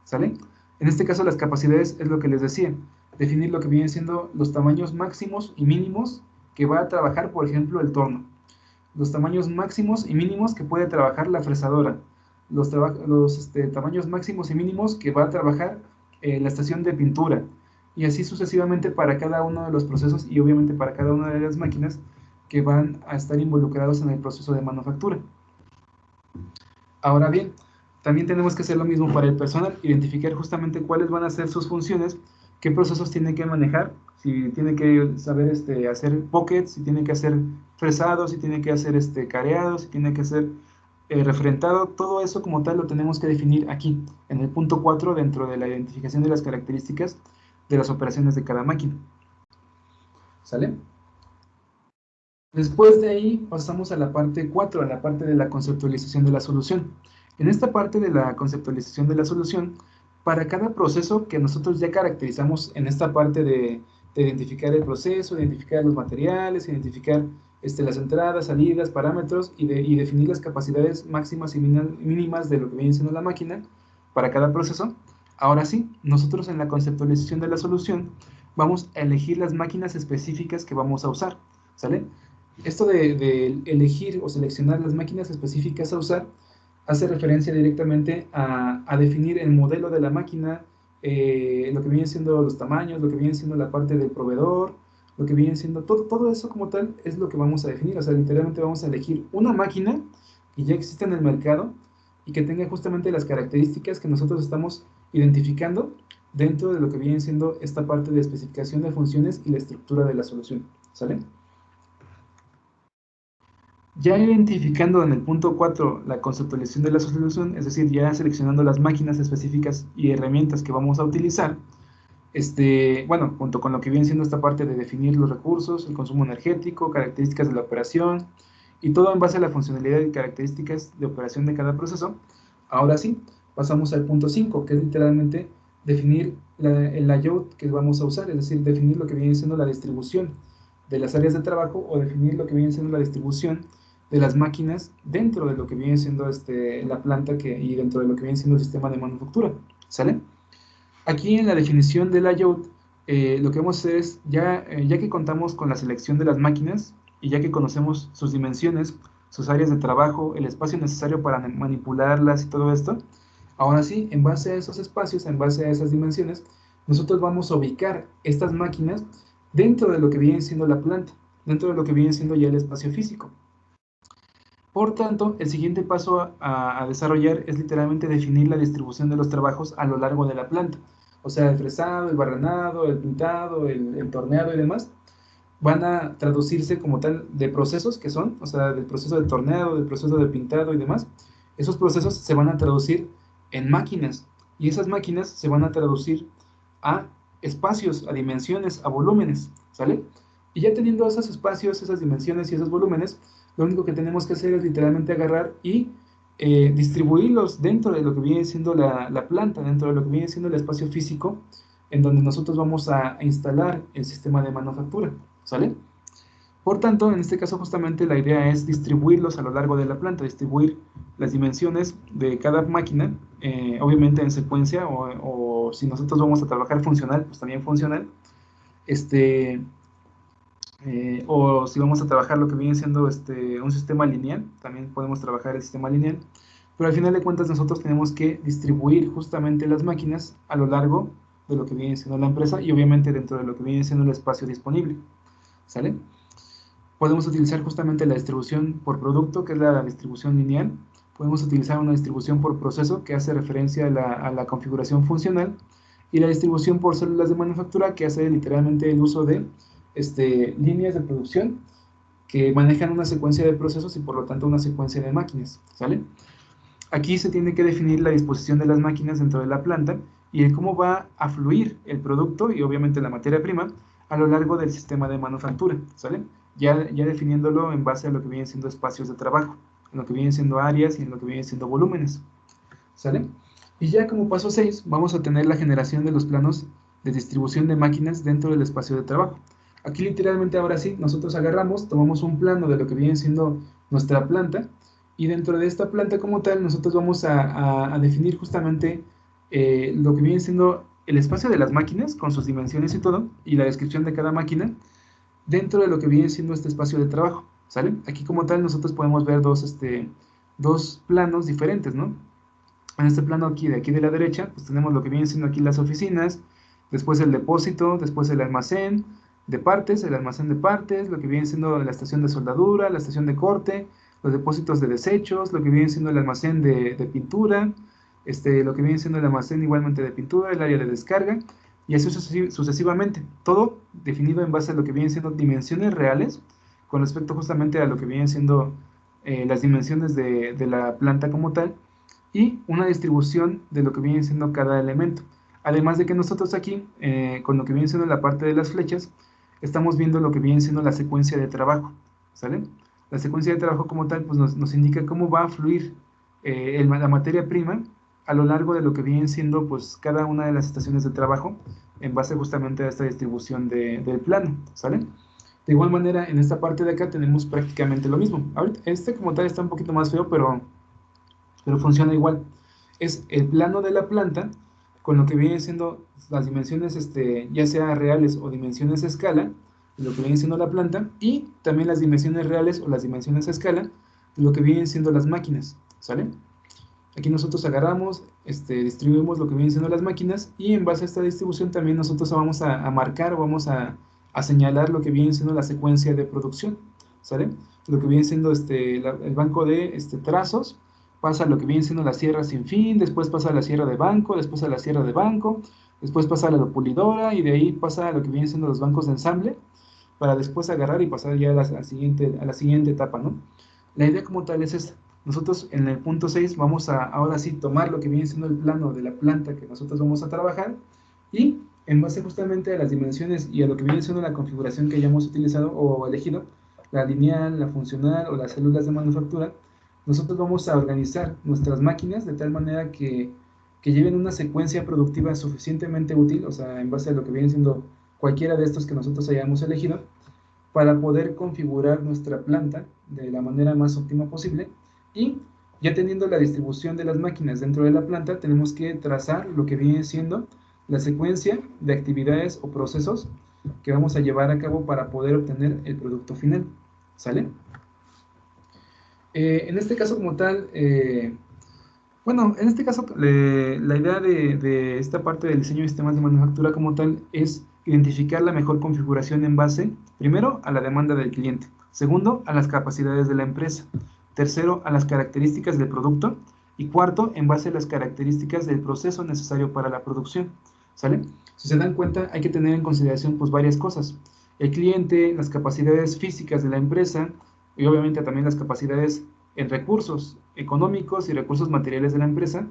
¿sale? En este caso las capacidades es lo que les decía, definir lo que vienen siendo los tamaños máximos y mínimos que va a trabajar, por ejemplo, el torno, los tamaños máximos y mínimos que puede trabajar la fresadora, los tamaños máximos y mínimos que va a trabajar la estación de pintura, y así sucesivamente para cada uno de los procesos y obviamente para cada una de las máquinas que van a estar involucrados en el proceso de manufactura. Ahora bien, también tenemos que hacer lo mismo para el personal, identificar justamente cuáles van a ser sus funciones, qué procesos tiene que manejar, si tiene que saber hacer pockets, si tiene que hacer fresado, si tiene que hacer careado, si tiene que hacer refrentado, todo eso como tal lo tenemos que definir aquí, en el punto 4, dentro de la identificación de las características de las operaciones de cada máquina. ¿Sale? Después de ahí pasamos a la parte 4, a la parte de la conceptualización de la solución. En esta parte de la conceptualización de la solución, para cada proceso que nosotros ya caracterizamos en esta parte de identificar el proceso, identificar los materiales, identificar las entradas, salidas, parámetros y definir las capacidades máximas y mínimas de lo que viene siendo la máquina para cada proceso, ahora sí, nosotros en la conceptualización de la solución vamos a elegir las máquinas específicas que vamos a usar, ¿sale? Esto de elegir o seleccionar las máquinas específicas a usar hace referencia directamente a definir el modelo de la máquina, lo que vienen siendo los tamaños, lo que viene siendo la parte del proveedor, lo que viene siendo todo eso como tal es lo que vamos a definir. O sea, literalmente vamos a elegir una máquina que ya existe en el mercado y que tenga justamente las características que nosotros estamos identificando dentro de lo que viene siendo esta parte de especificación de funciones y la estructura de la solución. ¿Sale? Ya identificando en el punto 4 la conceptualización de la solución, es decir, ya seleccionando las máquinas específicas y herramientas que vamos a utilizar, bueno, junto con lo que viene siendo esta parte de definir los recursos, el consumo energético, características de la operación, y todo en base a la funcionalidad y características de operación de cada proceso, ahora sí, pasamos al punto 5, que es literalmente definir el layout que vamos a usar, es decir, definir lo que viene siendo la distribución de las áreas de trabajo o definir lo que viene siendo la distribución de las máquinas dentro de lo que viene siendo la planta y dentro de lo que viene siendo el sistema de manufactura, ¿sale? Aquí en la definición del layout, lo que vamos a hacer es, ya que contamos con la selección de las máquinas y ya que conocemos sus dimensiones, sus áreas de trabajo, el espacio necesario para manipularlas y todo esto, ahora sí, en base a esos espacios, en base a esas dimensiones, nosotros vamos a ubicar estas máquinas dentro de lo que viene siendo la planta, dentro de lo que viene siendo ya el espacio físico. Por tanto, el siguiente paso a desarrollar es literalmente definir la distribución de los trabajos a lo largo de la planta. O sea, el fresado, el barrenado, el pintado, el torneado y demás van a traducirse como tal de procesos que son, o sea, del proceso de torneado, del proceso de pintado y demás. Esos procesos se van a traducir en máquinas y esas máquinas se van a traducir a espacios, a dimensiones, a volúmenes, ¿sale? Y ya teniendo esos espacios, esas dimensiones y esos volúmenes, lo único que tenemos que hacer es literalmente agarrar y distribuirlos dentro de lo que viene siendo la planta, dentro de lo que viene siendo el espacio físico en donde nosotros vamos a instalar el sistema de manufactura, ¿sale? Por tanto, en este caso justamente la idea es distribuirlos a lo largo de la planta, distribuir las dimensiones de cada máquina, obviamente en secuencia, o si nosotros vamos a trabajar funcional, pues también funcional, o si vamos a trabajar lo que viene siendo un sistema lineal, también podemos trabajar el sistema lineal, pero al final de cuentas nosotros tenemos que distribuir justamente las máquinas a lo largo de lo que viene siendo la empresa y obviamente dentro de lo que viene siendo el espacio disponible, ¿sale? Podemos utilizar justamente la distribución por producto, que es la distribución lineal. Podemos utilizar una distribución por proceso, que hace referencia a la configuración funcional. Y la distribución por células de manufactura, que hace literalmente el uso de líneas de producción que manejan una secuencia de procesos y por lo tanto una secuencia de máquinas, ¿sale? Aquí se tiene que definir la disposición de las máquinas dentro de la planta y el cómo va a fluir el producto y obviamente la materia prima a lo largo del sistema de manufactura, ¿sale? Ya definiéndolo en base a lo que vienen siendo espacios de trabajo, en lo que vienen siendo áreas y en lo que vienen siendo volúmenes, ¿sale? Y ya como paso 6 vamos a tener la generación de los planos de distribución de máquinas dentro del espacio de trabajo. Aquí literalmente ahora sí, nosotros agarramos, tomamos un plano de lo que viene siendo nuestra planta y dentro de esta planta como tal nosotros vamos a definir justamente lo que viene siendo el espacio de las máquinas con sus dimensiones y todo y la descripción de cada máquina dentro de lo que viene siendo este espacio de trabajo, ¿sale? Aquí como tal nosotros podemos ver dos planos diferentes, ¿no? En este plano aquí de la derecha, pues tenemos lo que viene siendo aquí las oficinas, después el depósito, después el almacén de partes, el almacén de partes, lo que viene siendo la estación de soldadura, la estación de corte, los depósitos de desechos, lo que viene siendo el almacén de pintura, lo que viene siendo el almacén igualmente de pintura, el área de descarga, y así sucesivamente. Todo definido en base a lo que vienen siendo dimensiones reales, con respecto justamente a lo que vienen siendo las dimensiones de la planta como tal, y una distribución de lo que viene siendo cada elemento. Además de que nosotros aquí, con lo que viene siendo la parte de las flechas, estamos viendo lo que viene siendo la secuencia de trabajo, ¿sale? La secuencia de trabajo como tal pues nos indica cómo va a fluir la materia prima a lo largo de lo que vienen siendo pues cada una de las estaciones de trabajo en base justamente a esta distribución del plano, ¿sale? De igual manera, en esta parte de acá tenemos prácticamente lo mismo. Ahorita, como tal está un poquito más feo, pero funciona igual. Es el plano de la planta con lo que vienen siendo las dimensiones, ya sea reales o dimensiones a escala, de lo que viene siendo la planta, y también las dimensiones reales o las dimensiones a escala de lo que vienen siendo las máquinas, ¿sale? Aquí nosotros agarramos, distribuimos lo que vienen siendo las máquinas, y en base a esta distribución también nosotros vamos a marcar, vamos a señalar lo que viene siendo la secuencia de producción, ¿sale? Lo que viene siendo el banco de trazos, pasa a lo que viene siendo la sierra sin fin, después pasa a la sierra de banco, después a la sierra de banco, después pasa a la pulidora, y de ahí pasa a lo que viene siendo los bancos de ensamble, para después agarrar y pasar ya a la siguiente etapa, ¿no? La idea como tal es esta. Nosotros en el punto 6 vamos a ahora sí tomar lo que viene siendo el plano de la planta que nosotros vamos a trabajar y en base justamente a las dimensiones y a lo que viene siendo la configuración que hayamos utilizado o elegido, la lineal, la funcional o las células de manufactura, nosotros vamos a organizar nuestras máquinas de tal manera que lleven una secuencia productiva suficientemente útil, o sea, en base a lo que viene siendo cualquiera de estos que nosotros hayamos elegido, para poder configurar nuestra planta de la manera más óptima posible. Y ya teniendo la distribución de las máquinas dentro de la planta, tenemos que trazar lo que viene siendo la secuencia de actividades o procesos que vamos a llevar a cabo para poder obtener el producto final, ¿sale? En este caso como tal, bueno, en este caso la idea de esta parte del diseño de sistemas de manufactura como tal es identificar la mejor configuración en base, primero, a la demanda del cliente, segundo, a las capacidades de la empresa, tercero, a las características del producto, y cuarto, en base a las características del proceso necesario para la producción, ¿sale? Si se dan cuenta, hay que tener en consideración pues varias cosas: el cliente, las capacidades físicas de la empresa, y obviamente también las capacidades en recursos económicos y recursos materiales de la empresa,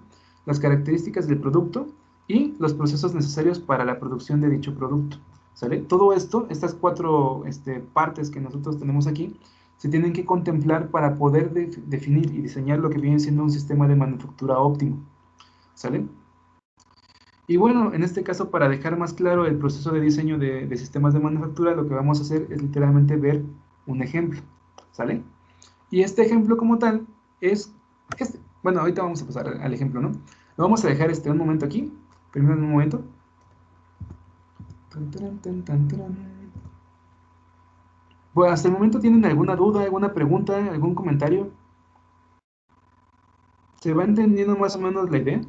las características del producto y los procesos necesarios para la producción de dicho producto, ¿sale? Todo esto, estas cuatro partes que nosotros tenemos aquí, se tienen que contemplar para poder definir y diseñar lo que viene siendo un sistema de manufactura óptimo, ¿sale? Y bueno, en este caso, para dejar más claro el proceso de diseño de sistemas de manufactura, lo que vamos a hacer es literalmente ver un ejemplo, ¿sale? Y este ejemplo como tal es Bueno, ahorita vamos a pasar al ejemplo, ¿no? Lo vamos a dejar un momento aquí. Primero un momento. Bueno, hasta el momento, ¿tienen alguna duda, alguna pregunta, algún comentario? ¿Se va entendiendo más o menos la idea?